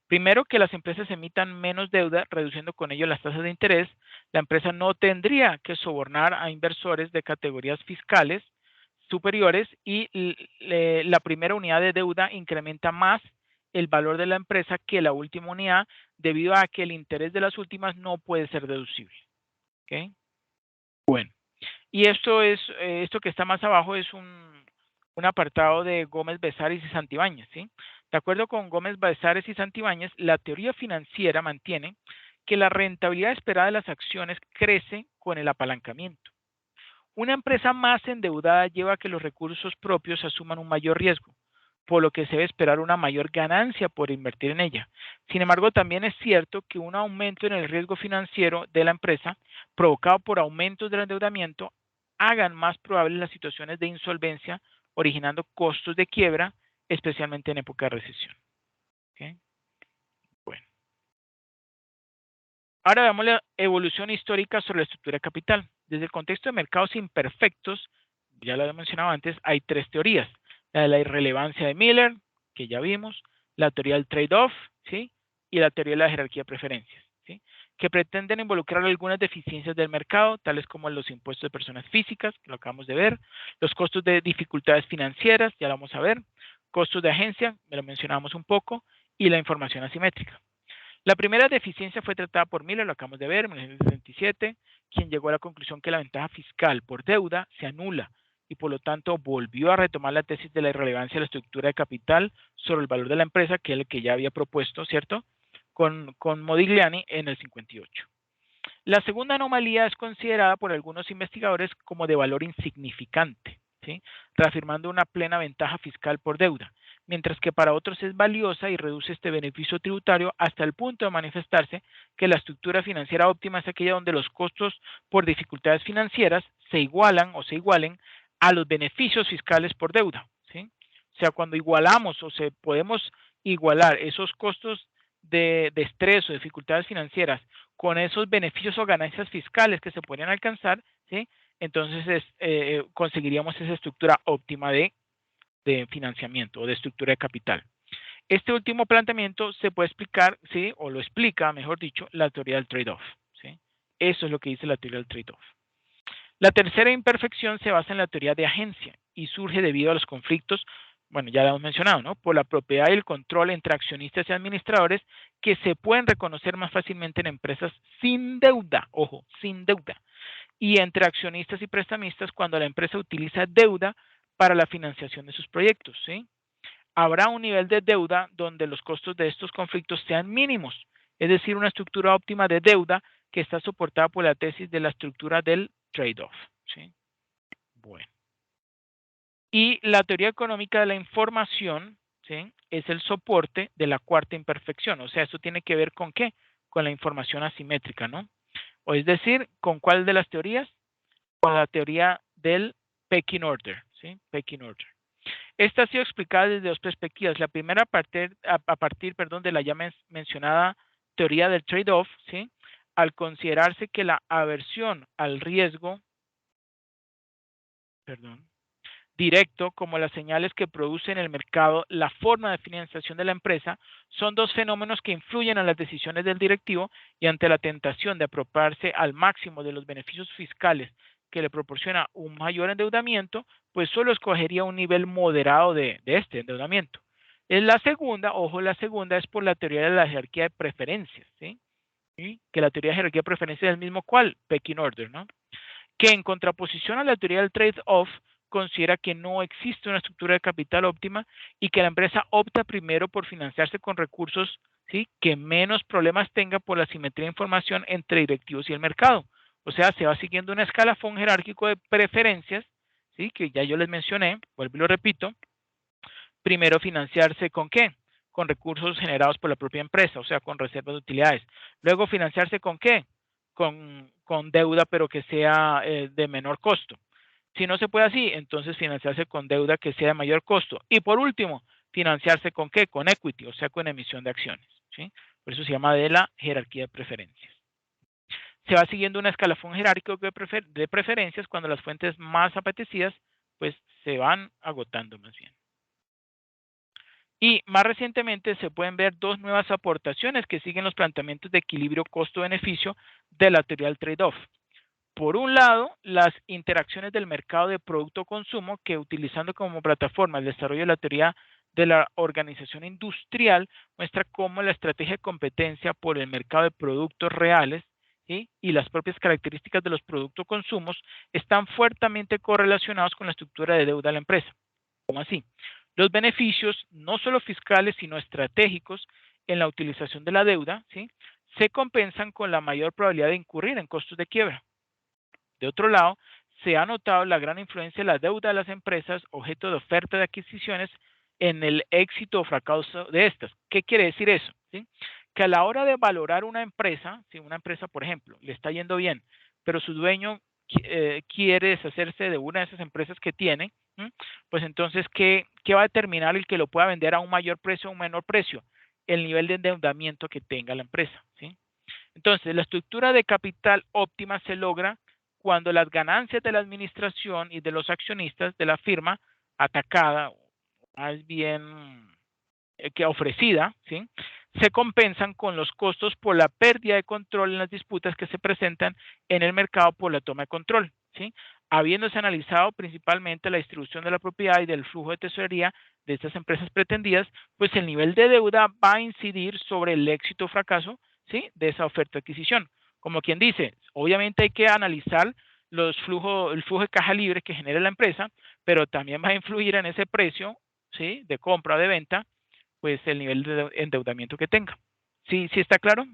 Primero, que las empresas emitan menos deuda, reduciendo con ello las tasas de interés. La empresa no tendría que sobornar a inversores de categorías fiscales superiores y la primera unidad de deuda incrementa más el valor de la empresa que la última unidad debido a que el interés de las últimas no puede ser deducible. ¿Okay? Bueno, y esto que está más abajo es un apartado de Gómez Besares y Santibáñez, ¿sí? De acuerdo con Gómez Besares y Santibáñez, la teoría financiera mantiene que la rentabilidad esperada de las acciones crece con el apalancamiento. Una empresa más endeudada lleva a que los recursos propios asuman un mayor riesgo, por lo que se debe esperar una mayor ganancia por invertir en ella. Sin embargo, también es cierto que un aumento en el riesgo financiero de la empresa, provocado por aumentos del endeudamiento, hagan más probables las situaciones de insolvencia, originando costos de quiebra, especialmente en época de recesión. ¿Okay? Bueno. Ahora veamos la evolución histórica sobre la estructura de capital. Desde el contexto de mercados imperfectos, ya lo he mencionado antes, hay tres teorías. La de la irrelevancia de Miller, que ya vimos, la teoría del trade-off, ¿sí? Y la teoría de la jerarquía de preferencias, ¿sí? Que pretenden involucrar algunas deficiencias del mercado, tales como los impuestos de personas físicas, que lo acabamos de ver, los costos de dificultades financieras, ya lo vamos a ver, costos de agencia, me lo mencionamos un poco, y la información asimétrica. La primera deficiencia fue tratada por Miller, lo acabamos de ver, en 1967, quien llegó a la conclusión que la ventaja fiscal por deuda se anula y por lo tanto volvió a retomar la tesis de la irrelevancia de la estructura de capital sobre el valor de la empresa, que es el que ya había propuesto, ¿cierto? Con Modigliani en el 58. La segunda anomalía es considerada por algunos investigadores como de valor insignificante, ¿sí? Reafirmando una plena ventaja fiscal por deuda, mientras que para otros es valiosa y reduce este beneficio tributario hasta el punto de manifestarse que la estructura financiera óptima es aquella donde los costos por dificultades financieras se igualan o se igualen a los beneficios fiscales por deuda, ¿sí? O sea, cuando igualamos o se podemos igualar esos costos de estrés o dificultades financieras con esos beneficios o ganancias fiscales que se podrían alcanzar, ¿sí? Entonces conseguiríamos esa estructura óptima de financiamiento o de estructura de capital. Este último planteamiento se puede explicar, ¿sí? O lo explica, mejor dicho, la teoría del trade-off, ¿sí? Eso es lo que dice la teoría del trade-off. La tercera imperfección se basa en la teoría de agencia y surge debido a los conflictos, bueno, ya lo hemos mencionado, ¿no? Por la propiedad y el control entre accionistas y administradores que se pueden reconocer más fácilmente en empresas sin deuda, ojo, sin deuda, y entre accionistas y prestamistas cuando la empresa utiliza deuda para la financiación de sus proyectos, ¿sí? Habrá un nivel de deuda donde los costos de estos conflictos sean mínimos, es decir, una estructura óptima de deuda que está soportada por la tesis de la estructura del trade-off, ¿sí? Bueno. Y la teoría económica de la información, ¿sí? Es el soporte de la cuarta imperfección. O sea, esto tiene que ver con qué? con la información asimétrica, ¿no? O es decir, ¿con cuál de las teorías? Con la teoría del pecking order, ¿sí? Pecking order. Esta ha sido explicada desde dos perspectivas. La primera a partir de la ya mencionada teoría del trade-off, ¿sí? Al considerarse que la aversión al riesgo, directo, como las señales que produce en el mercado la forma de financiación de la empresa, son dos fenómenos que influyen en las decisiones del directivo y ante la tentación de apropiarse al máximo de los beneficios fiscales que le proporciona un mayor endeudamiento, pues solo escogería un nivel moderado de este endeudamiento. La segunda, ojo, la segunda es por la teoría de la jerarquía de preferencias, ¿sí? ¿Sí? Que la teoría de jerarquía de preferencias es el mismo cual, pecking order, ¿no? Que en contraposición a la teoría del trade-off considera que no existe una estructura de capital óptima y que la empresa opta primero por financiarse con recursos, ¿sí?, que menos problemas tenga por la simetría de información entre directivos y el mercado. O sea, se va siguiendo un escalafón jerárquico de preferencias, ¿sí?, que ya yo les mencioné, vuelvo y lo repito. Primero financiarse ¿con qué? Con recursos generados por la propia empresa, o sea, con reservas de utilidades. Luego financiarse ¿con qué? Con deuda, pero que sea de menor costo. Si no se puede así, entonces financiarse con deuda que sea de mayor costo. Y por último, financiarse ¿con qué? Con equity, o sea, con emisión de acciones, ¿sí? Por eso se llama de la jerarquía de preferencias. Se va siguiendo un escalafón jerárquico de preferencias cuando las fuentes más apetecidas pues se van agotando más bien. Y más recientemente se pueden ver dos nuevas aportaciones que siguen los planteamientos de equilibrio costo-beneficio de la teoría del trade-off. Por un lado, las interacciones del mercado de producto-consumo, que utilizando como plataforma el desarrollo de la teoría de la organización industrial, muestra cómo la estrategia de competencia por el mercado de productos reales, ¿sí?, y las propias características de los productos-consumos están fuertemente correlacionados con la estructura de deuda de la empresa. ¿Cómo así? Los beneficios, no solo fiscales, sino estratégicos en la utilización de la deuda, ¿sí?, se compensan con la mayor probabilidad de incurrir en costos de quiebra. De otro lado, se ha notado la gran influencia de la deuda de las empresas, objeto de oferta de adquisiciones, en el éxito o fracaso de estas. ¿Qué quiere decir eso? ¿Sí? Que a la hora de valorar una empresa, si una empresa, por ejemplo, le está yendo bien, pero su dueño quiere deshacerse de una de esas empresas que tiene, pues entonces, ¿qué va a determinar el que lo pueda vender a un mayor precio o un menor precio? El nivel de endeudamiento que tenga la empresa, ¿sí? Entonces, la estructura de capital óptima se logra cuando las ganancias de la administración y de los accionistas de la firma atacada, más bien que ofrecida, ¿sí?, se compensan con los costos por la pérdida de control en las disputas que se presentan en el mercado por la toma de control, ¿sí? Habiéndose analizado principalmente la distribución de la propiedad y del flujo de tesorería de estas empresas pretendidas, pues el nivel de deuda va a incidir sobre el éxito o fracaso, ¿sí?, de esa oferta de adquisición. Como quien dice, obviamente hay que analizar el flujo de caja libre que genera la empresa, pero también va a influir en ese precio, ¿sí?, de compra o de venta, pues el nivel de endeudamiento que tenga. ¿Sí está claro?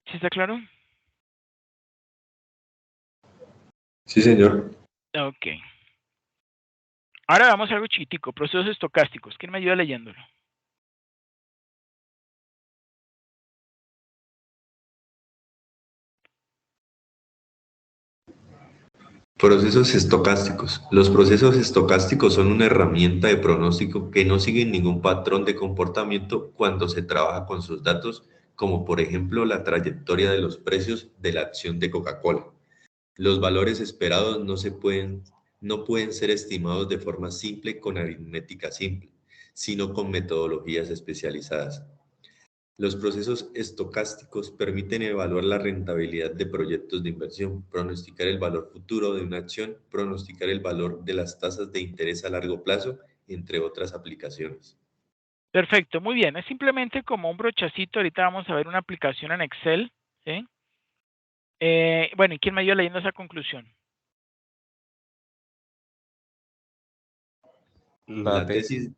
¿Sí está claro? Sí, señor. Ok. Ahora vamos a algo chiquitico, procesos estocásticos. ¿Quién me ayuda leyéndolo? Procesos estocásticos. Los procesos estocásticos son una herramienta de pronóstico que no siguen ningún patrón de comportamiento cuando se trabaja con sus datos, como por ejemplo la trayectoria de los precios de la acción de Coca-Cola. Los valores esperados no pueden ser estimados de forma simple con aritmética simple, sino con metodologías especializadas. Los procesos estocásticos permiten evaluar la rentabilidad de proyectos de inversión, pronosticar el valor futuro de una acción, pronosticar el valor de las tasas de interés a largo plazo, entre otras aplicaciones. Perfecto, muy bien. Es simplemente como un brochacito. Ahorita vamos a ver una aplicación en Excel, ¿sí? Bueno, ¿y quién me ayuda leyendo esa conclusión? La La tesis,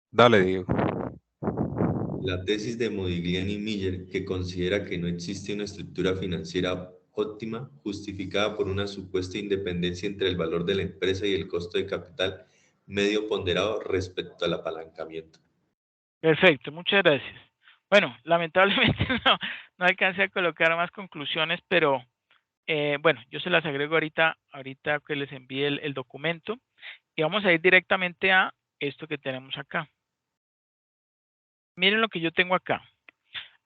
Dale, Diego. la tesis de Modigliani y Miller, que considera que no existe una estructura financiera óptima justificada por una supuesta independencia entre el valor de la empresa y el costo de capital medio ponderado respecto al apalancamiento. Perfecto, muchas gracias. Bueno, lamentablemente no alcancé a colocar más conclusiones, pero bueno, yo se las agrego ahorita que les envíe el documento y vamos a ir directamente a esto que tenemos acá. Miren lo que yo tengo acá.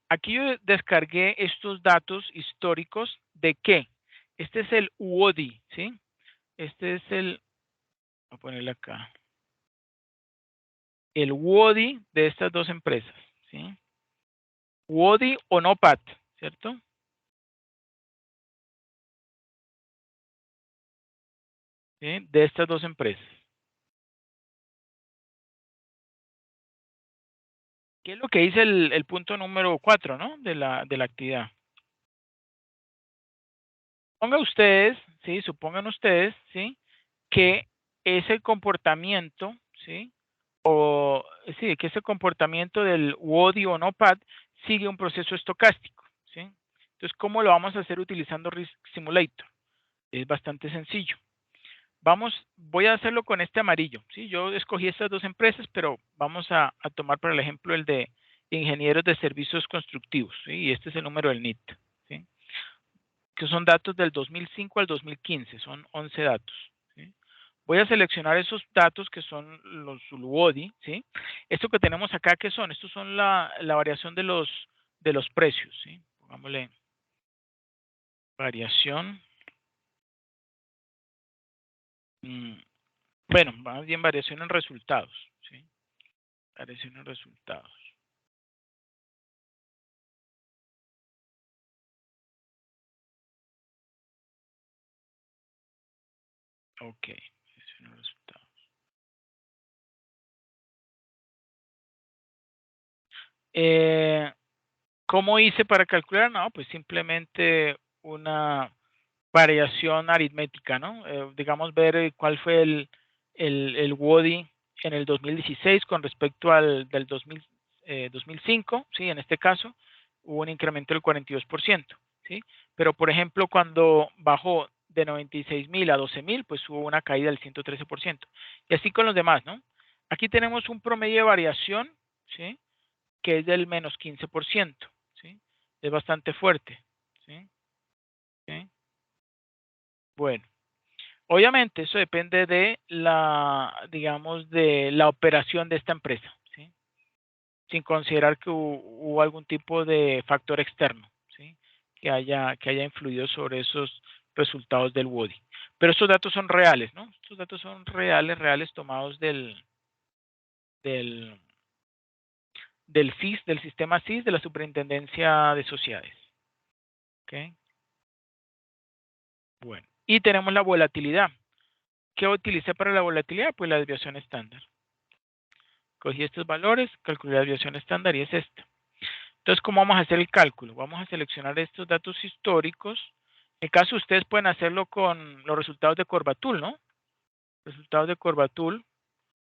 Aquí yo descargué estos datos históricos de qué. Este es el UODI, ¿sí? Este es voy a ponerle acá. El UODI de estas dos empresas, ¿sí? UODI o NOPAT, ¿cierto? ¿Sí? De estas dos empresas. ¿Qué es lo que dice el punto número 4, ¿no? De la actividad. Supongan ustedes, ¿sí? Que ese comportamiento, ¿sí? Que ese comportamiento del WODI o NOPAT sigue un proceso estocástico, ¿sí? Entonces, ¿cómo lo vamos a hacer utilizando Risk Simulator? Es bastante sencillo. Voy a hacerlo con este amarillo, ¿sí? Yo escogí estas dos empresas, pero vamos a tomar para el ejemplo el de ingenieros de servicios constructivos, ¿sí? Y este es el número del NIT, ¿sí? Que son datos del 2005 al 2015, son 11 datos, ¿sí? Voy a seleccionar esos datos que son los WODI, ¿sí? Esto que tenemos acá, ¿qué son? Estos son la variación de los precios, ¿sí? Pongámosle variación. Bueno, más bien variación en resultados, ¿sí? Variación en resultados. Ok, variación en resultados. ¿Cómo hice para calcular? No, pues simplemente una variación aritmética, ¿no? Digamos, ver cuál fue el WODI en el 2016 con respecto al del 2005, ¿sí? En este caso, hubo un incremento del 42%, ¿sí? Pero, por ejemplo, cuando bajó de 96.000 a 12.000, pues hubo una caída del 113%. Y así con los demás, ¿no? Aquí tenemos un promedio de variación, ¿sí? Que es del menos 15%, ¿sí? Es bastante fuerte, ¿sí? ¿Sí? Bueno. Obviamente, eso depende de digamos, de la operación de esta empresa, ¿sí? Sin considerar que hubo algún tipo de factor externo, ¿sí? Que haya influido sobre esos resultados del WODI. Pero estos datos son reales, ¿no? Estos datos son reales tomados del SIS, del sistema SIS, de la Superintendencia de Sociedades. ¿Ok? Bueno, y tenemos la volatilidad. ¿Qué utilicé para la volatilidad? Pues la desviación estándar. Cogí estos valores, calculé la desviación estándar y es esta. Entonces, ¿cómo vamos a hacer el cálculo? Vamos a seleccionar estos datos históricos. En el caso, ustedes pueden hacerlo con los resultados de Corbatul, ¿no? Resultados de Corbatul.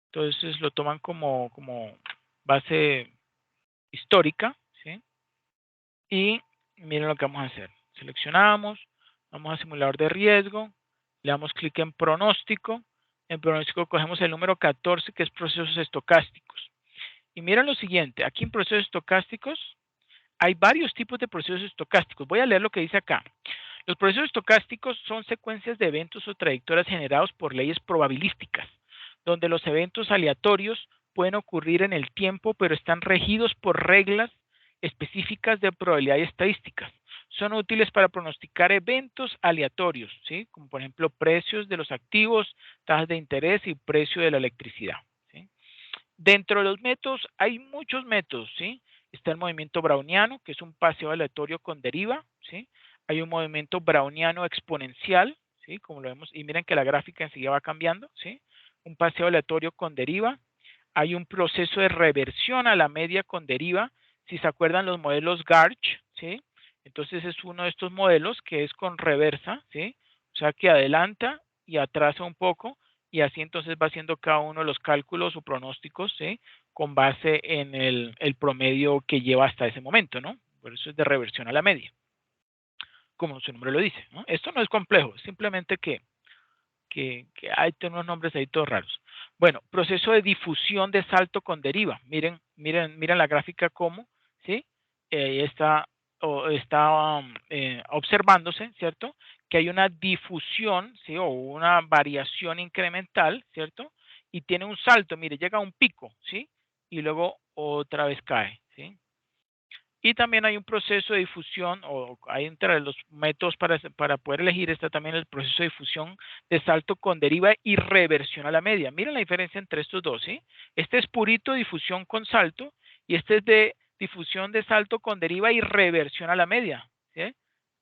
Entonces, lo toman como base histórica, ¿sí? Y miren lo que vamos a hacer. Seleccionamos, vamos a simulador de riesgo, le damos clic en pronóstico. En pronóstico cogemos el número 14, que es procesos estocásticos. Y miren lo siguiente, aquí en procesos estocásticos hay varios tipos de procesos estocásticos. Voy a leer lo que dice acá. Los procesos estocásticos son secuencias de eventos o trayectorias generados por leyes probabilísticas, donde los eventos aleatorios pueden ocurrir en el tiempo, pero están regidos por reglas específicas de probabilidad y estadísticas. Son útiles para pronosticar eventos aleatorios, ¿sí? Como por ejemplo precios de los activos, tasas de interés y precio de la electricidad, ¿sí? Dentro de los métodos hay muchos métodos, ¿sí? Está el movimiento browniano, que es un paseo aleatorio con deriva, ¿sí? Hay un movimiento browniano exponencial, ¿sí? Como lo vemos, y miren que la gráfica enseguida va cambiando, ¿sí? Un paseo aleatorio con deriva. Hay un proceso de reversión a la media con deriva. Si se acuerdan los modelos Garch, ¿sí? Entonces es uno de estos modelos que es con reversa, ¿sí? O sea que adelanta y atrasa un poco y así entonces va haciendo cada uno de los cálculos o pronósticos, ¿sí? Con base en el promedio que lleva hasta ese momento, ¿no? Por eso es de reversión a la media. como su nombre lo dice, ¿no? Esto no es complejo, simplemente que hay unos nombres ahí todos raros. Bueno, proceso de difusión de salto con deriva. Miren la gráfica como, ¿sí? Está observándose, ¿cierto? Que hay una difusión, ¿sí? O una variación incremental, ¿cierto? Y tiene un salto, mire, llega a un pico, ¿sí? Y luego otra vez cae, ¿sí? Y también hay un proceso de difusión, o hay entre los métodos para poder elegir, está también el proceso de difusión de salto con deriva y reversión a la media. Miren la diferencia entre estos dos, ¿sí? Este es purito difusión con salto y este es de difusión de salto con deriva y reversión a la media, ¿sí?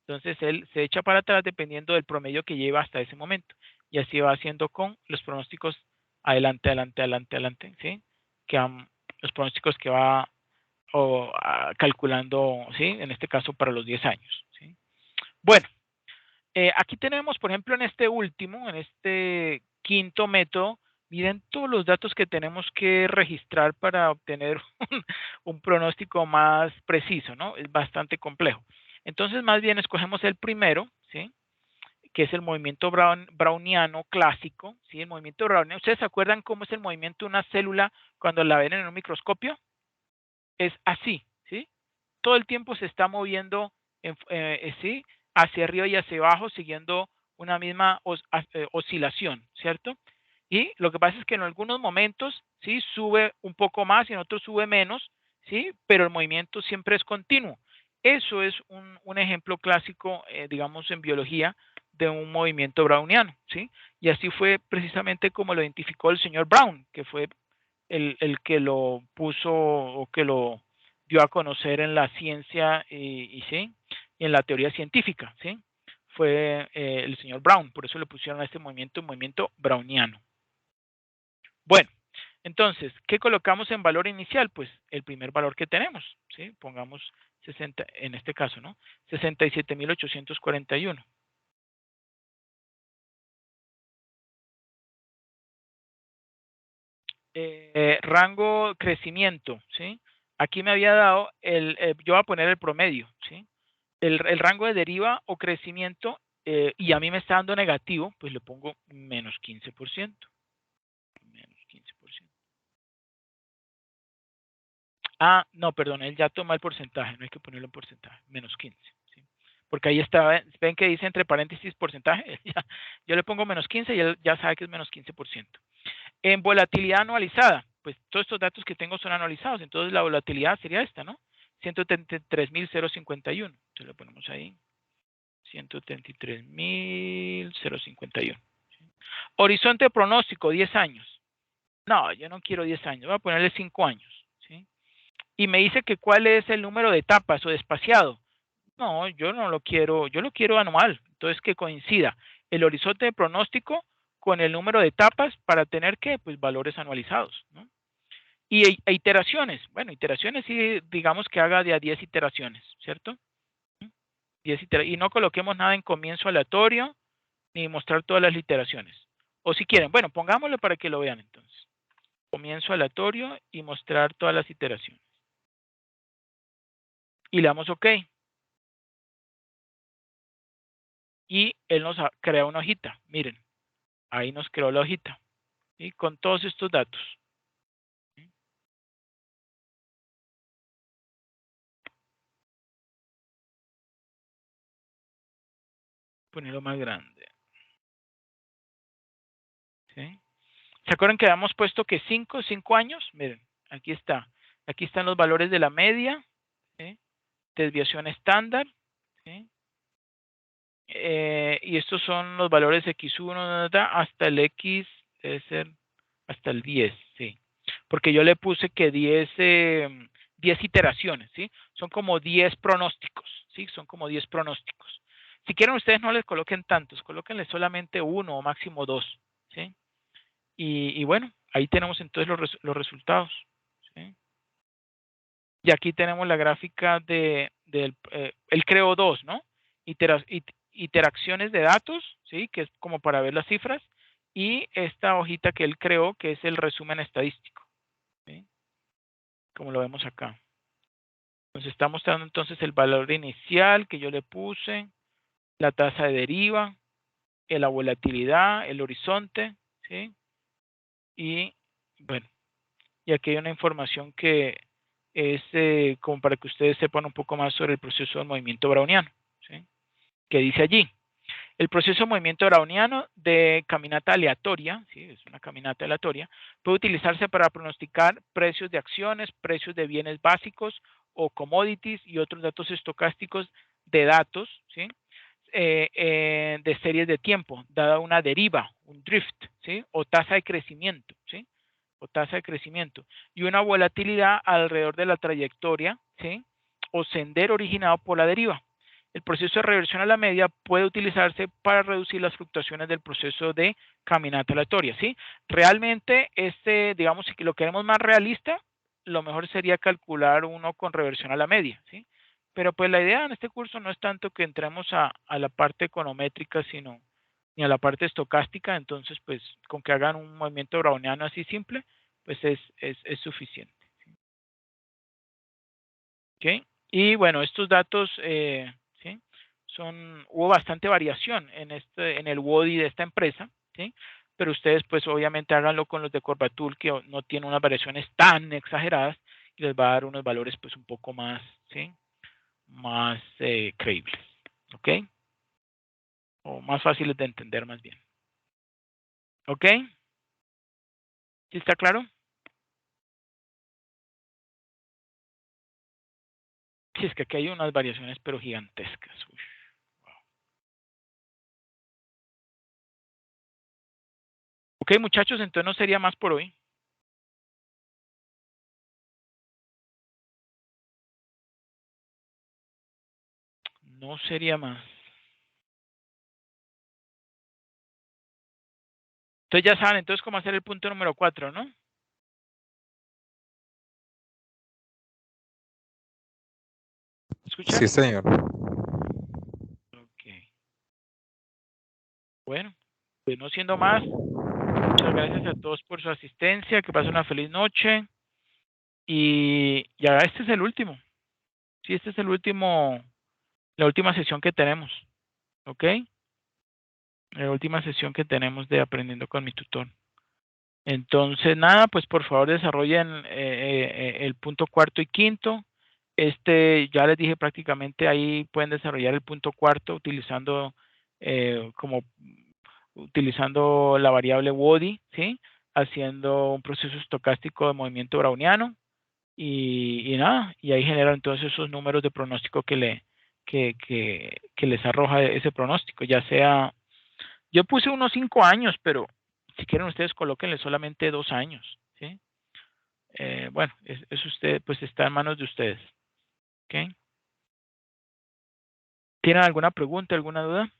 Entonces él se echa para atrás dependiendo del promedio que lleva hasta ese momento. Y así va haciendo con los pronósticos adelante, adelante, adelante, adelante, ¿sí? Los pronósticos que va calculando, ¿sí? En este caso para los 10 años, ¿sí? Bueno, aquí tenemos, por ejemplo, en este último, en este quinto método, miren todos los datos que tenemos que registrar para obtener un pronóstico más preciso, ¿no? Es bastante complejo. Entonces, más bien escogemos el primero, ¿sí? Que es el movimiento browniano clásico, ¿sí? El movimiento browniano. ¿Ustedes se acuerdan cómo es el movimiento de una célula cuando la ven en un microscopio? Es así, ¿sí? Todo el tiempo se está moviendo, ¿sí? Hacia arriba y hacia abajo, siguiendo una misma oscilación, ¿cierto? Y lo que pasa es que en algunos momentos, ¿sí? Sube un poco más y en otros sube menos, ¿sí? Pero el movimiento siempre es continuo. Eso es un ejemplo clásico, digamos, en biología, de un movimiento browniano, ¿sí? Y así fue precisamente como lo identificó el señor Brown, que fue el que lo puso o que lo dio a conocer en la ciencia sí, y en la teoría científica, ¿sí? Fue el señor Brown, por eso le pusieron a este movimiento un movimiento browniano. Bueno, entonces, ¿qué colocamos en valor inicial? Pues el primer valor que tenemos, ¿sí? Pongamos 60, en este caso, ¿no? 67.841. Rango crecimiento, ¿sí? Aquí me había dado yo voy a poner el promedio, ¿sí? El rango de deriva o crecimiento, y a mí me está dando negativo, pues le pongo menos 15%. Menos 15%. Ah, no, perdón, él ya toma el porcentaje, no hay que ponerlo en porcentaje, menos 15. ¿Sí? Porque ahí está, ven que dice entre paréntesis porcentaje, yo le pongo menos 15 y él ya sabe que es menos 15%. En volatilidad anualizada, pues todos estos datos que tengo son anualizados, entonces la volatilidad sería esta, ¿no? 133.051. Entonces le ponemos ahí 133.051. Horizonte pronóstico, 10 años. No, yo no quiero 10 años, voy a ponerle 5 años. ¿Sí? Y me dice que cuál es el número de etapas o de espaciado. No, yo no lo quiero, yo lo quiero anual. Entonces que coincida el horizonte de pronóstico con el número de etapas para tener que, pues, valores anualizados, ¿no? Y iteraciones. Bueno, iteraciones sí, digamos que haga de a 10 iteraciones, ¿cierto? 10 y no coloquemos nada en comienzo aleatorio ni mostrar todas las iteraciones. O si quieren, bueno, pongámoslo para que lo vean entonces. Comienzo aleatorio y mostrar todas las iteraciones. Y le damos OK. Y él nos crea una hojita. Miren, ahí nos creó la hojita. ¿Sí? Con todos estos datos. ¿Sí? Ponerlo más grande. ¿Sí? ¿Se acuerdan que habíamos puesto que 5 años? Miren, aquí está. Aquí están los valores de la media. ¿Sí? Desviación estándar. ¿Sí? Y estos son los valores X1 hasta el X, debe ser hasta el 10, ¿sí? Porque yo le puse que 10 iteraciones, ¿sí? Son como 10 pronósticos, ¿sí? Son como 10 pronósticos. Si quieren ustedes no les coloquen tantos, colóquenle solamente uno o máximo dos, ¿sí? Y bueno, ahí tenemos entonces los resultados, ¿sí? Y aquí tenemos la gráfica él creó dos, ¿no? Interacciones de datos, ¿sí? Que es como para ver las cifras, y esta hojita que él creó, que es el resumen estadístico, ¿sí? Como lo vemos acá. Nos está mostrando entonces el valor inicial que yo le puse, la tasa de deriva, la volatilidad, el horizonte, ¿sí? Y bueno, y aquí hay una información que es como para que ustedes sepan un poco más sobre el proceso del movimiento browniano, ¿sí? Que dice allí, el proceso de movimiento browniano de caminata aleatoria, ¿sí? Es una caminata aleatoria, puede utilizarse para pronosticar precios de acciones, precios de bienes básicos o commodities y otros datos estocásticos de datos, ¿sí? De series de tiempo, dada una deriva, un drift, ¿sí? O tasa de crecimiento, ¿sí? O tasa de crecimiento. Y una volatilidad alrededor de la trayectoria, ¿sí? O sendero originado por la deriva. El proceso de reversión a la media puede utilizarse para reducir las fluctuaciones del proceso de caminata aleatoria, ¿sí? Realmente, digamos, si lo queremos más realista, lo mejor sería calcular uno con reversión a la media, ¿sí? Pero pues la idea en este curso no es tanto que entremos a la parte econométrica, sino ni a la parte estocástica. Entonces, pues con que hagan un movimiento browniano así simple, pues es suficiente. ¿Ok? Y bueno, estos datos, ¿sí? Hubo bastante variación en el WODI de esta empresa, ¿sí? Pero ustedes pues obviamente háganlo con los de Corbatul, que no tienen unas variaciones tan exageradas, y les va a dar unos valores pues un poco más, ¿sí? Más creíbles, ¿ok? O más fáciles de entender más bien. ¿Ok? ¿Sí está claro? Sí, es que aquí hay unas variaciones pero gigantescas. Uy, wow. Ok, muchachos, entonces no sería más por hoy. No sería más. Entonces ya saben, entonces cómo hacer el punto número 4, ¿no? ¿Escuchan? Sí, señor. Ok. Bueno, pues no siendo más, muchas gracias a todos por su asistencia, que pasen una feliz noche. Y ya este es el último. Sí, este es el último, la última sesión que tenemos. ¿Ok? La última sesión que tenemos de Aprendiendo con mi tutor. Entonces, nada, pues por favor desarrollen el punto cuarto y quinto. Ya les dije prácticamente ahí pueden desarrollar el punto cuarto utilizando la variable WODI, ¿sí? Haciendo un proceso estocástico de movimiento browniano y nada, y ahí generan entonces esos números de pronóstico que les arroja ese pronóstico, ya sea, yo puse unos 5 años, pero si quieren ustedes colóquenle solamente 2 años, ¿sí? Bueno, usted, pues está en manos de ustedes, ¿ok? ¿Tienen alguna pregunta, alguna duda?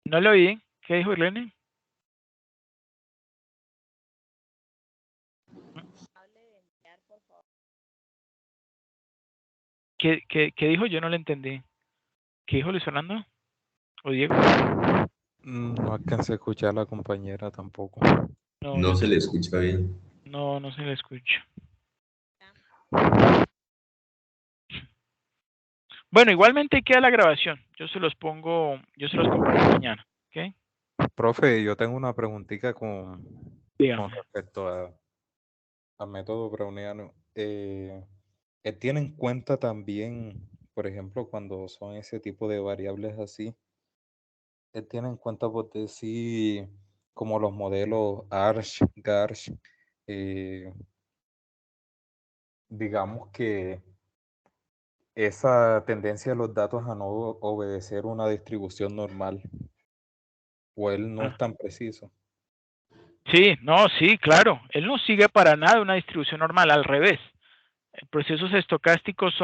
No lo oí. ¿Qué dijo Irene? ¿Qué dijo? Yo no le entendí. ¿Qué dijo Luis Fernando? ¿O Diego? No alcancé a escuchar a la compañera tampoco. No, No yo se le tampoco. escucha bien. No, no se le escucha. Bueno, igualmente queda la grabación. Yo se los comparto mañana, ¿ok? Profe, yo tengo una preguntita con Dígame. respecto a método browniano. Él tiene en cuenta también, por ejemplo, cuando son ese tipo de variables así, él tiene en cuenta, por decir, como los modelos ARCH, GARCH, eh, digamos que esa tendencia de los datos a no obedecer una distribución normal, o él no es Ah, tan preciso. sí, no, sí, claro. Él no sigue para nada una distribución normal, al revés. Procesos estocásticos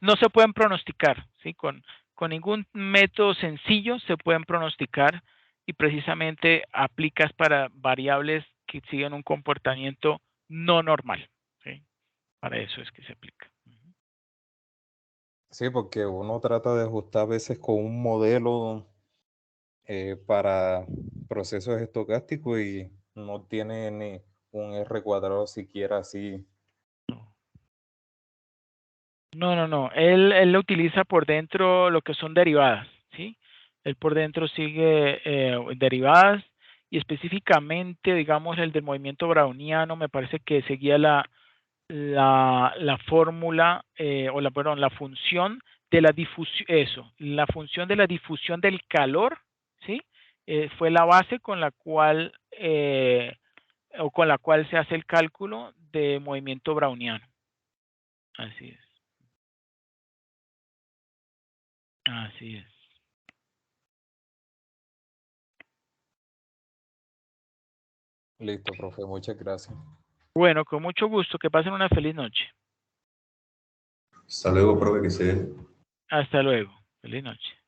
no se pueden pronosticar, ¿sí? Con ningún método sencillo se pueden pronosticar y precisamente aplicas para variables que siguen un comportamiento no normal, ¿sí? Para eso es que se aplica. Sí, porque uno trata de ajustar a veces con un modelo para procesos estocásticos y no tiene ni un R cuadrado siquiera así. No. Él lo utiliza por dentro lo que son derivadas, ¿sí? Él por dentro sigue derivadas y específicamente, digamos, el del movimiento browniano me parece que seguía la fórmula perdón, la función de la difusión, la función de la difusión del calor, ¿sí? Fue la base con la cual se hace el cálculo de movimiento browniano. Así es. Así es. Listo, profe, muchas gracias. Bueno, con mucho gusto. Que pasen una feliz noche. Hasta luego, profe, que se den. Hasta luego. Feliz noche.